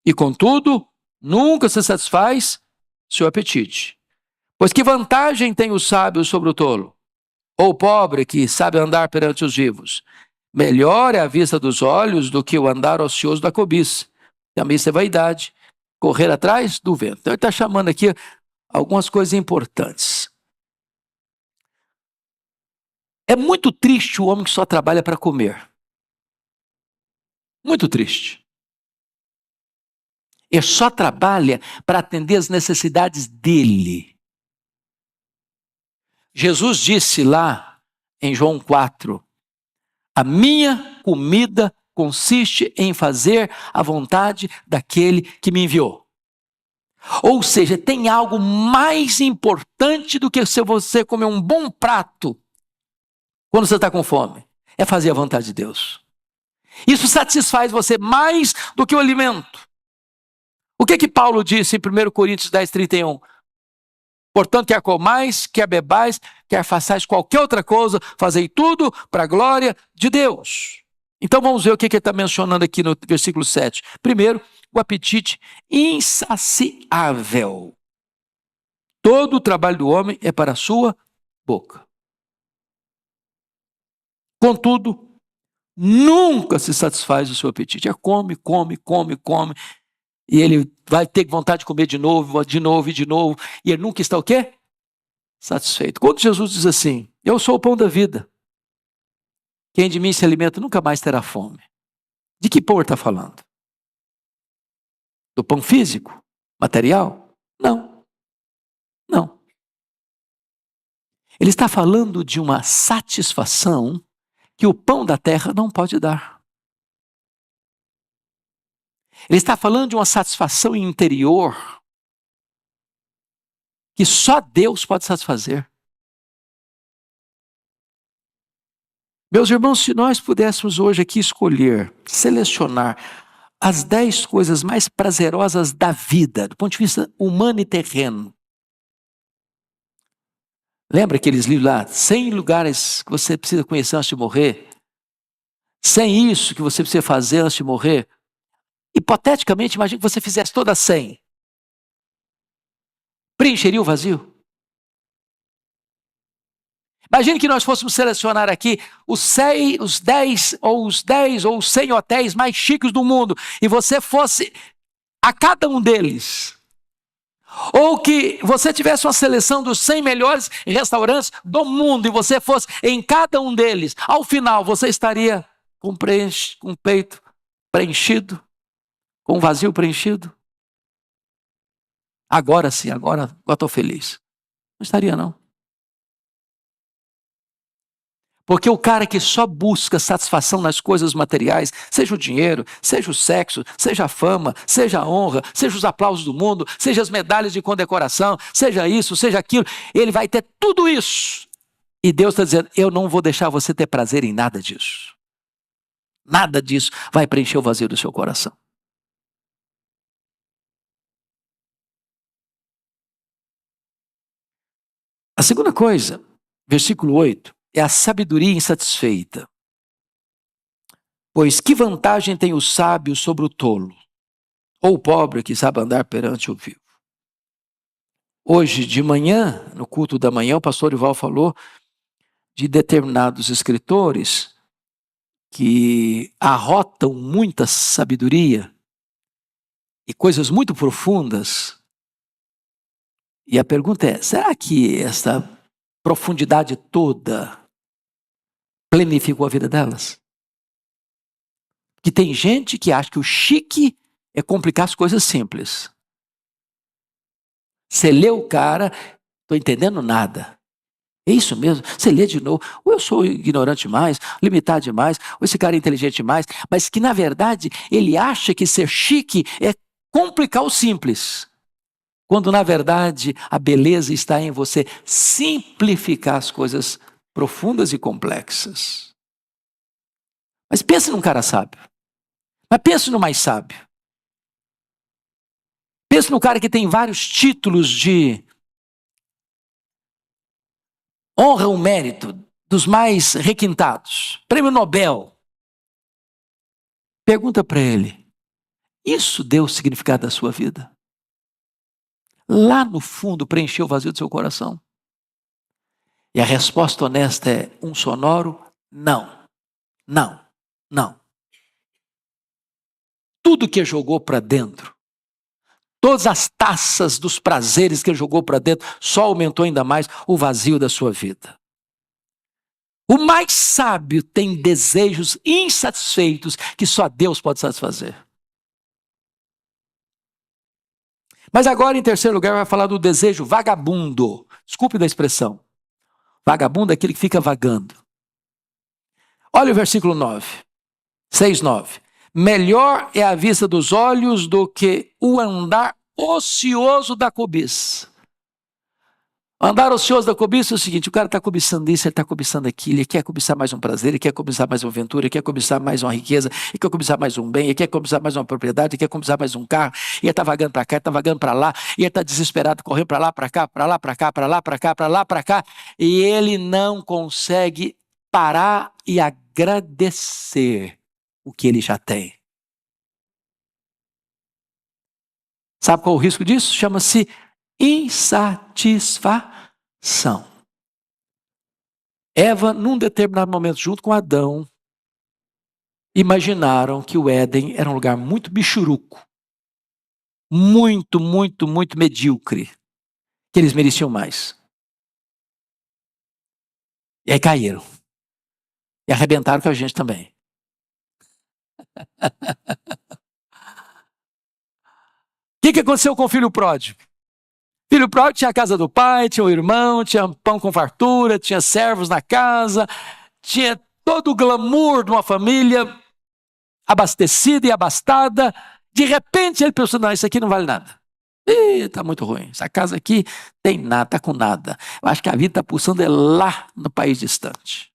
E contudo, nunca se satisfaz seu apetite. Pois que vantagem tem o sábio sobre o tolo? Ou o pobre que sabe andar perante os vivos? Melhor é a vista dos olhos do que o andar ocioso da cobiça. Também isso é vaidade. Correr atrás do vento. Então ele está chamando aqui algumas coisas importantes. É muito triste o homem que só trabalha para comer. Muito triste. Ele só trabalha para atender as necessidades dele. Jesus disse lá em João 4, a minha comida consiste em fazer a vontade daquele que me enviou. Ou seja, tem algo mais importante do que se você comer um bom prato quando você está com fome. É fazer a vontade de Deus. Isso satisfaz você mais do que o alimento. O que Paulo disse em 1 Coríntios 10, 31? Portanto, quer comais, quer bebais, quer façais qualquer outra coisa, fazei tudo para a glória de Deus. Então vamos ver o que ele está mencionando aqui no versículo 7. Primeiro, o apetite insaciável. Todo o trabalho do homem é para a sua boca. Contudo, nunca se satisfaz o seu apetite. É come, come, come, come. E ele vai ter vontade de comer de novo, de novo e de novo. E ele nunca está o quê? Satisfeito. Quando Jesus diz assim, eu sou o pão da vida. Quem de mim se alimenta nunca mais terá fome. De que pão ele está falando? Do pão físico? Material? Não. Não. Ele está falando de uma satisfação que o pão da terra não pode dar. Ele está falando de uma satisfação interior que só Deus pode satisfazer. Meus irmãos, se nós pudéssemos hoje aqui escolher, selecionar as 10 coisas mais prazerosas da vida, do ponto de vista humano e terreno. Lembra aqueles livros lá, 100 lugares que você precisa conhecer antes de morrer? 100 isso que você precisa fazer antes de morrer? Hipoteticamente, imagine que você fizesse todas 100. Preencheria o vazio? Imagine que nós fôssemos selecionar aqui os 10 ou os 100 hotéis mais chiques do mundo e você fosse a cada um deles. Ou que você tivesse uma seleção dos 100 melhores restaurantes do mundo e você fosse em cada um deles. Ao final, você estaria com o peito preenchido, com o vazio preenchido? Agora sim, agora eu estou feliz. Não estaria, não. Porque o cara que só busca satisfação nas coisas materiais, seja o dinheiro, seja o sexo, seja a fama, seja a honra, seja os aplausos do mundo, seja as medalhas de condecoração, seja isso, seja aquilo, ele vai ter tudo isso. E Deus está dizendo, eu não vou deixar você ter prazer em nada disso. Nada disso vai preencher o vazio do seu coração. A segunda coisa, versículo 8. É a sabedoria insatisfeita. Pois que vantagem tem o sábio sobre o tolo? Ou o pobre que sabe andar perante o vivo? Hoje de manhã, no culto da manhã, o pastor Ival falou de determinados escritores que arrotam muita sabedoria e coisas muito profundas. E a pergunta é, será que essa profundidade toda planificou a vida delas? Que tem gente que acha que o chique é complicar as coisas simples. Você lê o cara, estou entendendo nada. É isso mesmo? Você lê de novo. Ou eu sou ignorante demais, limitado demais, ou esse cara é inteligente demais, mas que na verdade ele acha que ser chique é complicar o simples. Quando na verdade a beleza está em você simplificar as coisas profundas e complexas. Mas pense num cara sábio. Mas pense no mais sábio. Pense no cara que tem vários títulos de honra ou mérito, dos mais requintados. Prêmio Nobel. Pergunta para ele, isso deu o significado da sua vida? Lá no fundo preencheu o vazio do seu coração? E a resposta honesta é um sonoro não, não, não. Tudo que jogou para dentro, todas as taças dos prazeres que ele jogou para dentro, só aumentou ainda mais o vazio da sua vida. O mais sábio tem desejos insatisfeitos que só Deus pode satisfazer. Mas agora, em terceiro lugar, vai falar do desejo vagabundo. Desculpe da expressão. Vagabundo é aquele que fica vagando. Olha o versículo 9. 6:9. Melhor é a vista dos olhos do que o andar ocioso da cobiça. Andar ocioso da cobiça é o seguinte, o cara está cobiçando isso, ele está cobiçando aquilo, ele quer cobiçar mais um prazer, ele quer cobiçar mais uma aventura, ele quer cobiçar mais uma riqueza, ele quer cobiçar mais um bem, ele quer cobiçar mais uma propriedade, ele quer cobiçar mais um carro, e ele está vagando para cá, ele está vagando para lá, e ele está desesperado, correndo para lá, para cá, para lá, para cá, para lá, para cá, para lá, para cá, e ele não consegue parar e agradecer o que ele já tem. Sabe qual é o risco disso? Chama-se insatisfação. Eva, num determinado momento, junto com Adão, imaginaram que o Éden era um lugar muito bichuruco, muito, muito, muito medíocre, que eles mereciam mais. E aí caíram. E arrebentaram com a gente também. O que aconteceu com o filho pródigo? O filho pródigo tinha a casa do pai, tinha o irmão, tinha pão com fartura, tinha servos na casa, tinha todo o glamour de uma família abastecida e abastada. De repente ele pensou, não, isso aqui não vale nada. Está muito ruim, essa casa aqui tem nada, está com nada. Eu acho que a vida está pulsando lá no país distante.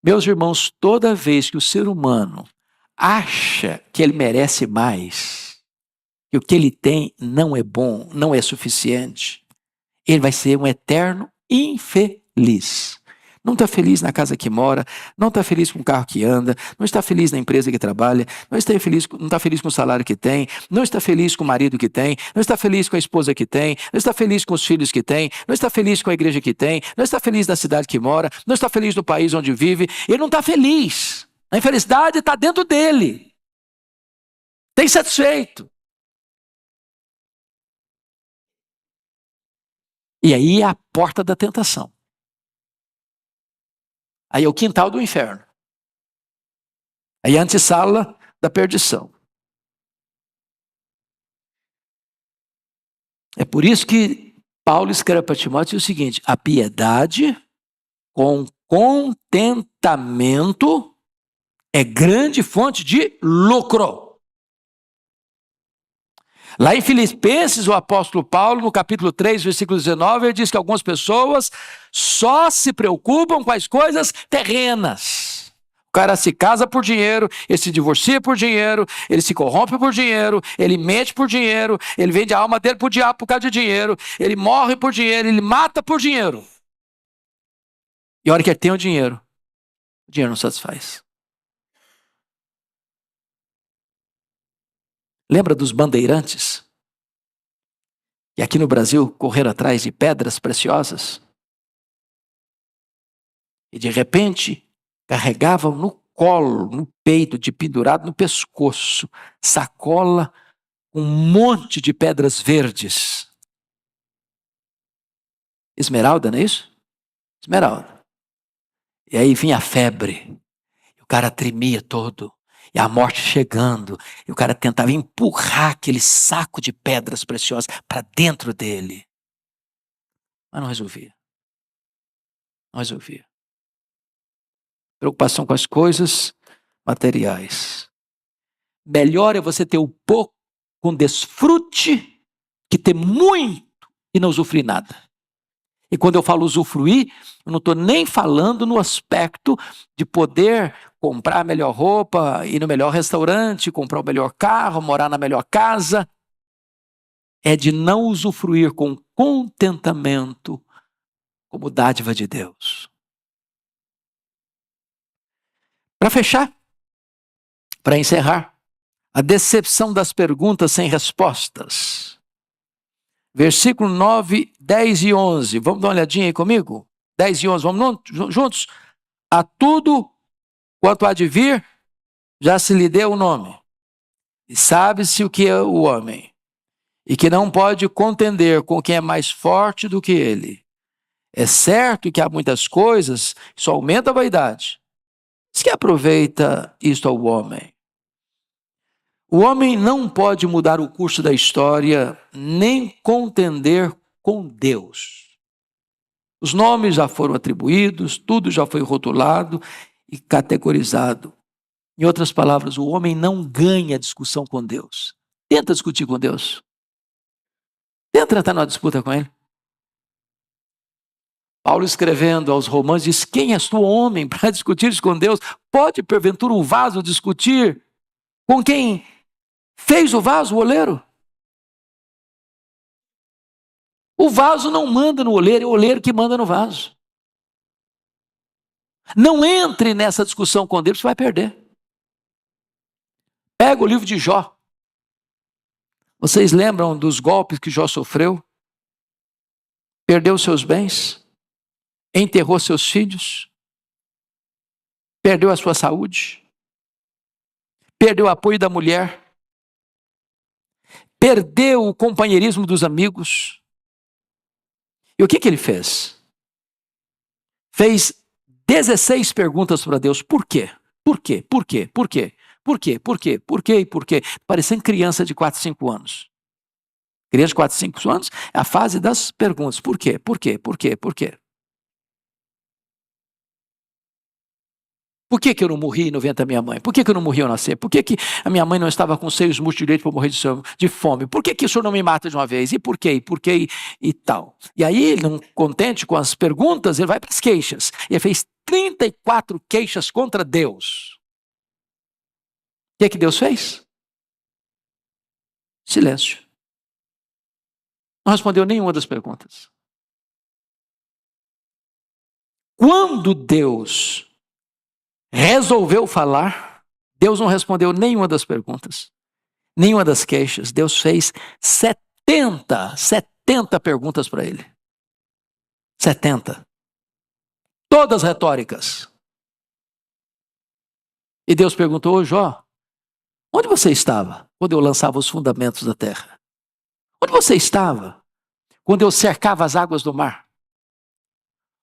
Meus irmãos, toda vez que o ser humano acha que ele merece mais, que o que ele tem não é bom, não é suficiente, ele vai ser um eterno infeliz. Não está feliz na casa que mora, não está feliz com o carro que anda, não está feliz na empresa que trabalha, não está feliz com o salário que tem, não está feliz com o marido que tem, não está feliz com a esposa que tem, não está feliz com os filhos que tem, não está feliz com a igreja que tem, não está feliz na cidade que mora, não está feliz no país onde vive, ele não está feliz. A infelicidade está dentro dele. Tem satisfeito. E aí é a porta da tentação. Aí é o quintal do inferno. Aí é a antessala da perdição. É por isso que Paulo escreve para Timóteo o seguinte, a piedade com contentamento é grande fonte de lucro. Lá em Filipenses, o apóstolo Paulo, no capítulo 3, versículo 19, ele diz que algumas pessoas só se preocupam com as coisas terrenas. O cara se casa por dinheiro, ele se divorcia por dinheiro, ele se corrompe por dinheiro, ele mente por dinheiro, ele vende a alma dele pro diabo por causa de dinheiro, ele morre por dinheiro, ele mata por dinheiro. E a hora que ele tem o dinheiro não satisfaz. Lembra dos bandeirantes? E aqui no Brasil correram atrás de pedras preciosas? E de repente carregavam no colo, no peito, de pendurado no pescoço, sacola com um monte de pedras verdes. Esmeralda, não é isso? Esmeralda. E aí vinha a febre. O cara tremia todo. E a morte chegando, e o cara tentava empurrar aquele saco de pedras preciosas para dentro dele. mas não resolvia. Não resolvia. Preocupação com as coisas materiais. Melhor é você ter o pouco com desfrute que ter muito e não usufruir nada. E quando eu falo usufruir, eu não estou nem falando no aspecto de poder comprar a melhor roupa, ir no melhor restaurante, comprar o melhor carro, morar na melhor casa. É de não usufruir com contentamento como dádiva de Deus. Para fechar, para encerrar, a decepção das perguntas sem respostas. Versículo 9, 10 e 11. Vamos dar uma olhadinha aí comigo? 10 e 11, vamos juntos? A tudo quanto há de vir, já se lhe deu o nome. E sabe-se o que é o homem. E que não pode contender com quem é mais forte do que ele. É certo que há muitas coisas, isso aumenta a vaidade. Mas que aproveita isto ao homem? O homem não pode mudar o curso da história, nem contender com Deus. Os nomes já foram atribuídos, tudo já foi rotulado e categorizado. Em outras palavras, o homem não ganha discussão com Deus. Tenta discutir com Deus. Tenta entrar numa disputa com Ele. Paulo, escrevendo aos Romanos, diz: quem és tu, homem, para discutir com Deus? Pode, porventura, um vaso discutir com quem fez o vaso, o oleiro? O vaso não manda no oleiro, é o oleiro que manda no vaso. Não entre nessa discussão com Deus, você vai perder. Pega o livro de Jó. Vocês lembram dos golpes que Jó sofreu? Perdeu seus bens, enterrou seus filhos, perdeu a sua saúde, perdeu o apoio da mulher, perdeu o companheirismo dos amigos. E o que ele fez? Fez 16 perguntas para Deus. Por quê? Por quê? Por quê? Por quê? Por quê? Por quê? Por quê? Por quê? Parecendo criança de 4, 5 anos. Criança de 4, 5 anos é a fase das perguntas. Por quê? Por quê? Por quê? Por quê? Por que eu não morri no ventre da minha mãe? Por que eu não morri ao nascer? Por que a minha mãe não estava com seios músculos direitos para morrer de fome? Por que o senhor não me mata de uma vez? E por quê? E por quê? E tal. E aí, ele não contente com as perguntas, ele vai para as queixas. E ele fez 34 queixas contra Deus. O que Deus fez? Silêncio. Não respondeu nenhuma das perguntas. Quando Deus resolveu falar, Deus não respondeu nenhuma das perguntas, nenhuma das queixas. Deus fez 70 perguntas para ele. 70. Todas retóricas. E Deus perguntou: ô Jó, onde você estava quando eu lançava os fundamentos da terra? Onde você estava quando eu cercava as águas do mar?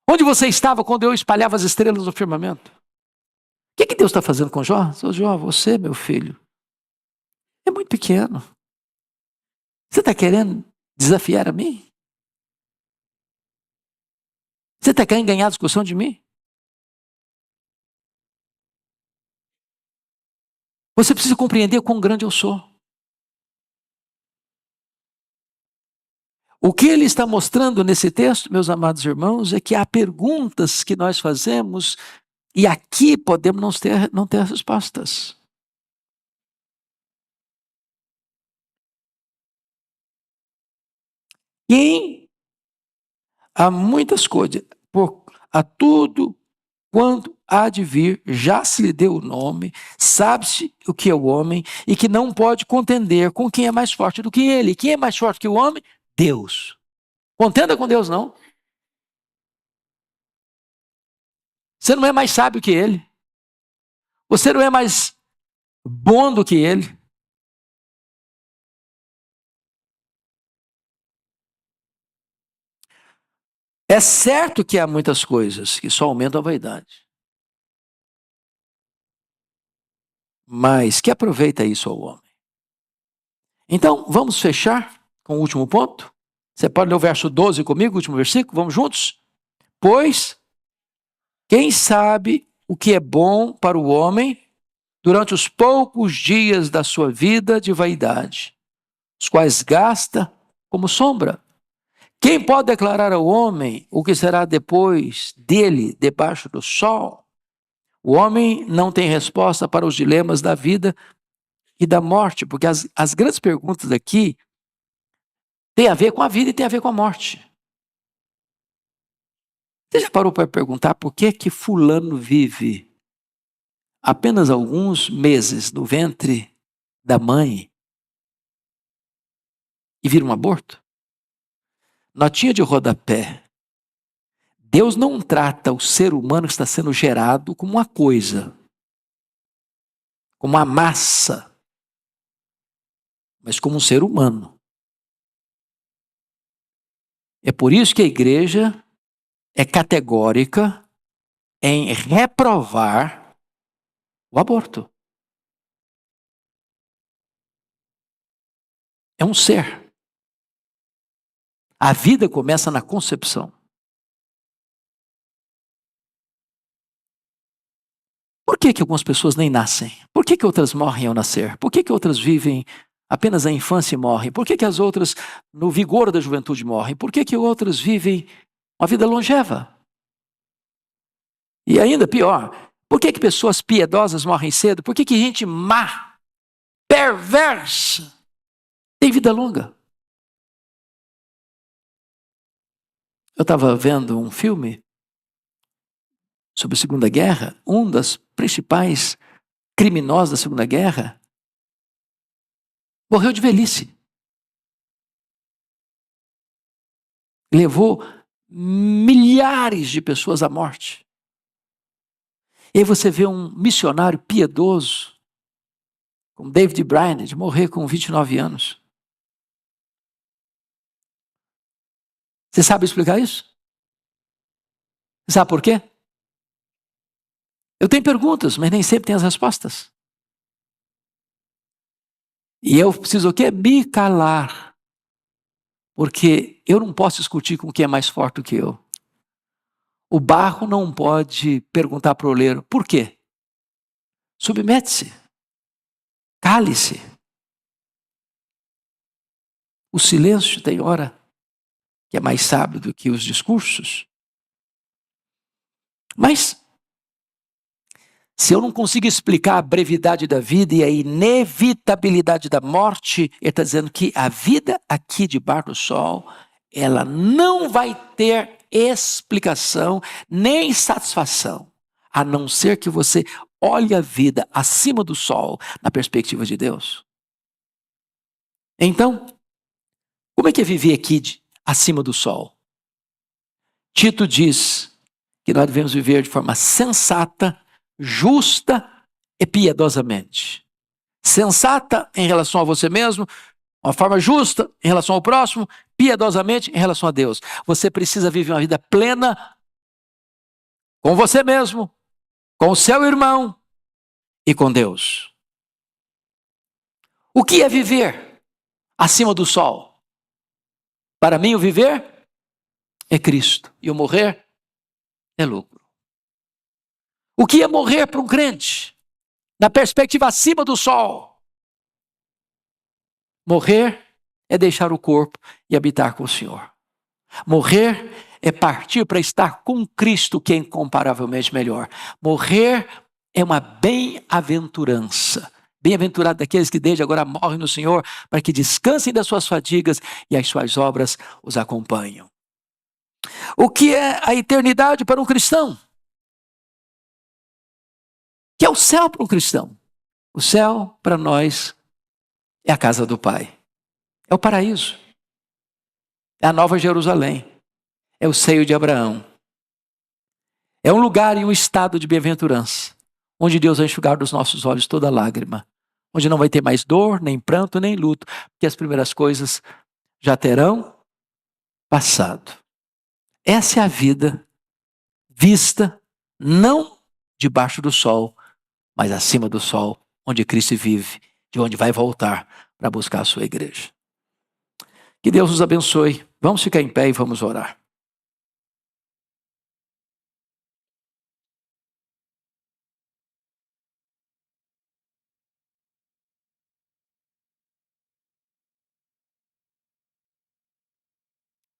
Onde você estava quando eu espalhava as estrelas no firmamento? O que Deus está fazendo com Jó? Jó, você, meu filho, é muito pequeno. Você está querendo desafiar a mim? Você está querendo ganhar a discussão de mim? Você precisa compreender quão grande eu sou. O que ele está mostrando nesse texto, meus amados irmãos, é que há perguntas que nós fazemos e aqui podemos não ter respostas. E há muitas coisas, a tudo quanto há de vir, já se lhe deu o nome, sabe-se o que é o homem, e que não pode contender com quem é mais forte do que ele. Quem é mais forte que o homem? Deus. Contenda com Deus, não. Você não é mais sábio que ele. Você não é mais bom do que ele. É certo que há muitas coisas que só aumentam a vaidade. Mas que aproveita isso ao homem? Então, vamos fechar com o último ponto? Você pode ler o verso 12 comigo, o último versículo? Vamos juntos? Pois, quem sabe o que é bom para o homem durante os poucos dias da sua vida de vaidade, os quais gasta como sombra. Quem pode declarar ao homem o que será depois dele, debaixo do sol? O homem não tem resposta para os dilemas da vida e da morte, porque as grandes perguntas aqui têm a ver com a vida e têm a ver com a morte. Você já parou para perguntar por que fulano vive apenas alguns meses no ventre da mãe e vira um aborto? Notinha de rodapé. Deus não trata o ser humano que está sendo gerado como uma coisa, como uma massa, mas como um ser humano. É por isso que a igreja é categórica em reprovar o aborto. É um ser. A vida começa na concepção. Por que algumas pessoas nem nascem? Por que outras morrem ao nascer? Por que outras vivem apenas a infância e morrem? Por que as outras, no vigor da juventude, morrem? Por que outras vivem uma vida longeva? E ainda pior, por que pessoas piedosas morrem cedo? Por que gente má, perversa, tem vida longa? Eu estava vendo um filme sobre a Segunda Guerra. Um dos principais criminosos da Segunda Guerra morreu de velhice. Levou milhares de pessoas à morte. E aí você vê um missionário piedoso, como David Brainerd, morrer com 29 anos. Você sabe explicar isso? Você sabe por quê? Eu tenho perguntas, mas nem sempre tenho as respostas. E eu preciso o quê? Me calar. Porque eu não posso discutir com quem é mais forte do que eu. O barro não pode perguntar para o oleiro, por quê? Submete-se. Cale-se. O silêncio tem hora que é mais sábio do que os discursos. Mas, se eu não consigo explicar a brevidade da vida e a inevitabilidade da morte, ele está dizendo que a vida aqui debaixo do sol, ela não vai ter explicação nem satisfação, a não ser que você olhe a vida acima do sol, na perspectiva de Deus. Então, como é que é viver aqui acima do sol? Tito diz que nós devemos viver de forma sensata, justa e piedosamente. Sensata em relação a você mesmo, uma forma justa em relação ao próximo, piedosamente em relação a Deus. Você precisa viver uma vida plena com você mesmo, com o seu irmão e com Deus. O que é viver acima do sol? Para mim, o viver é Cristo e o morrer é lucro. O que é morrer para um crente? Na perspectiva acima do sol. Morrer é deixar o corpo e habitar com o Senhor. Morrer é partir para estar com Cristo, que é incomparavelmente melhor. Morrer é uma bem-aventurança. Bem-aventurado daqueles que desde agora morrem no Senhor, para que descansem das suas fadigas e as suas obras os acompanham. O que é a eternidade para um cristão? Que é o céu para um cristão? O céu, para nós, é a casa do Pai. É o paraíso. É a Nova Jerusalém. É o seio de Abraão. É um lugar e um estado de bem-aventurança, onde Deus vai enxugar dos nossos olhos toda lágrima. Onde não vai ter mais dor, nem pranto, nem luto, porque as primeiras coisas já terão passado. Essa é a vida vista, não debaixo do sol, mas acima do sol, onde Cristo vive, de onde vai voltar para buscar a sua igreja. Que Deus nos abençoe. Vamos ficar em pé e vamos orar.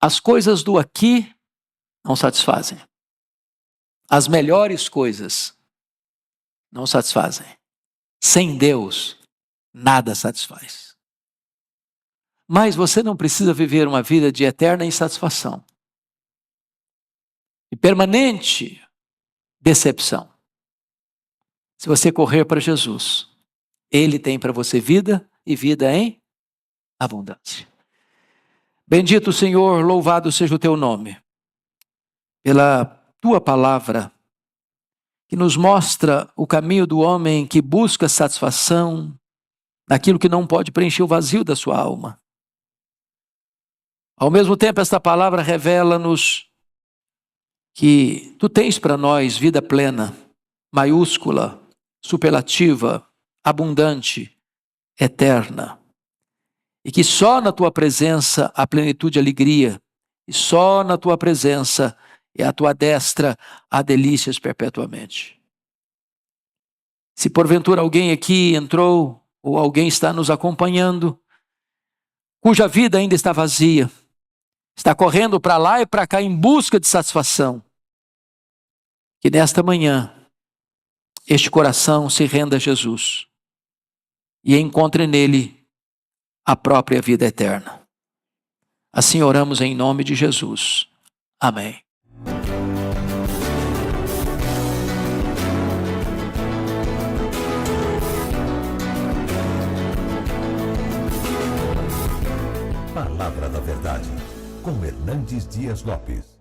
As coisas do aqui não satisfazem. As melhores coisas não satisfazem. Sem Deus, nada satisfaz. Mas você não precisa viver uma vida de eterna insatisfação e permanente decepção. Se você correr para Jesus, Ele tem para você vida e vida em abundância. Bendito Senhor, louvado seja o teu nome, pela tua palavra, que nos mostra o caminho do homem que busca satisfação naquilo que não pode preencher o vazio da sua alma. Ao mesmo tempo, esta palavra revela-nos que tu tens para nós vida plena, maiúscula, superlativa, abundante, eterna. E que só na tua presença há plenitude e alegria, e só na tua presença e à tua destra há delícias perpetuamente. Se porventura alguém aqui entrou, ou alguém está nos acompanhando, cuja vida ainda está vazia, está correndo para lá e para cá em busca de satisfação, que nesta manhã este coração se renda a Jesus e encontre nele a própria vida eterna. Assim oramos em nome de Jesus. Amém. Palavra da Verdade, com Hernandes Dias Lopes.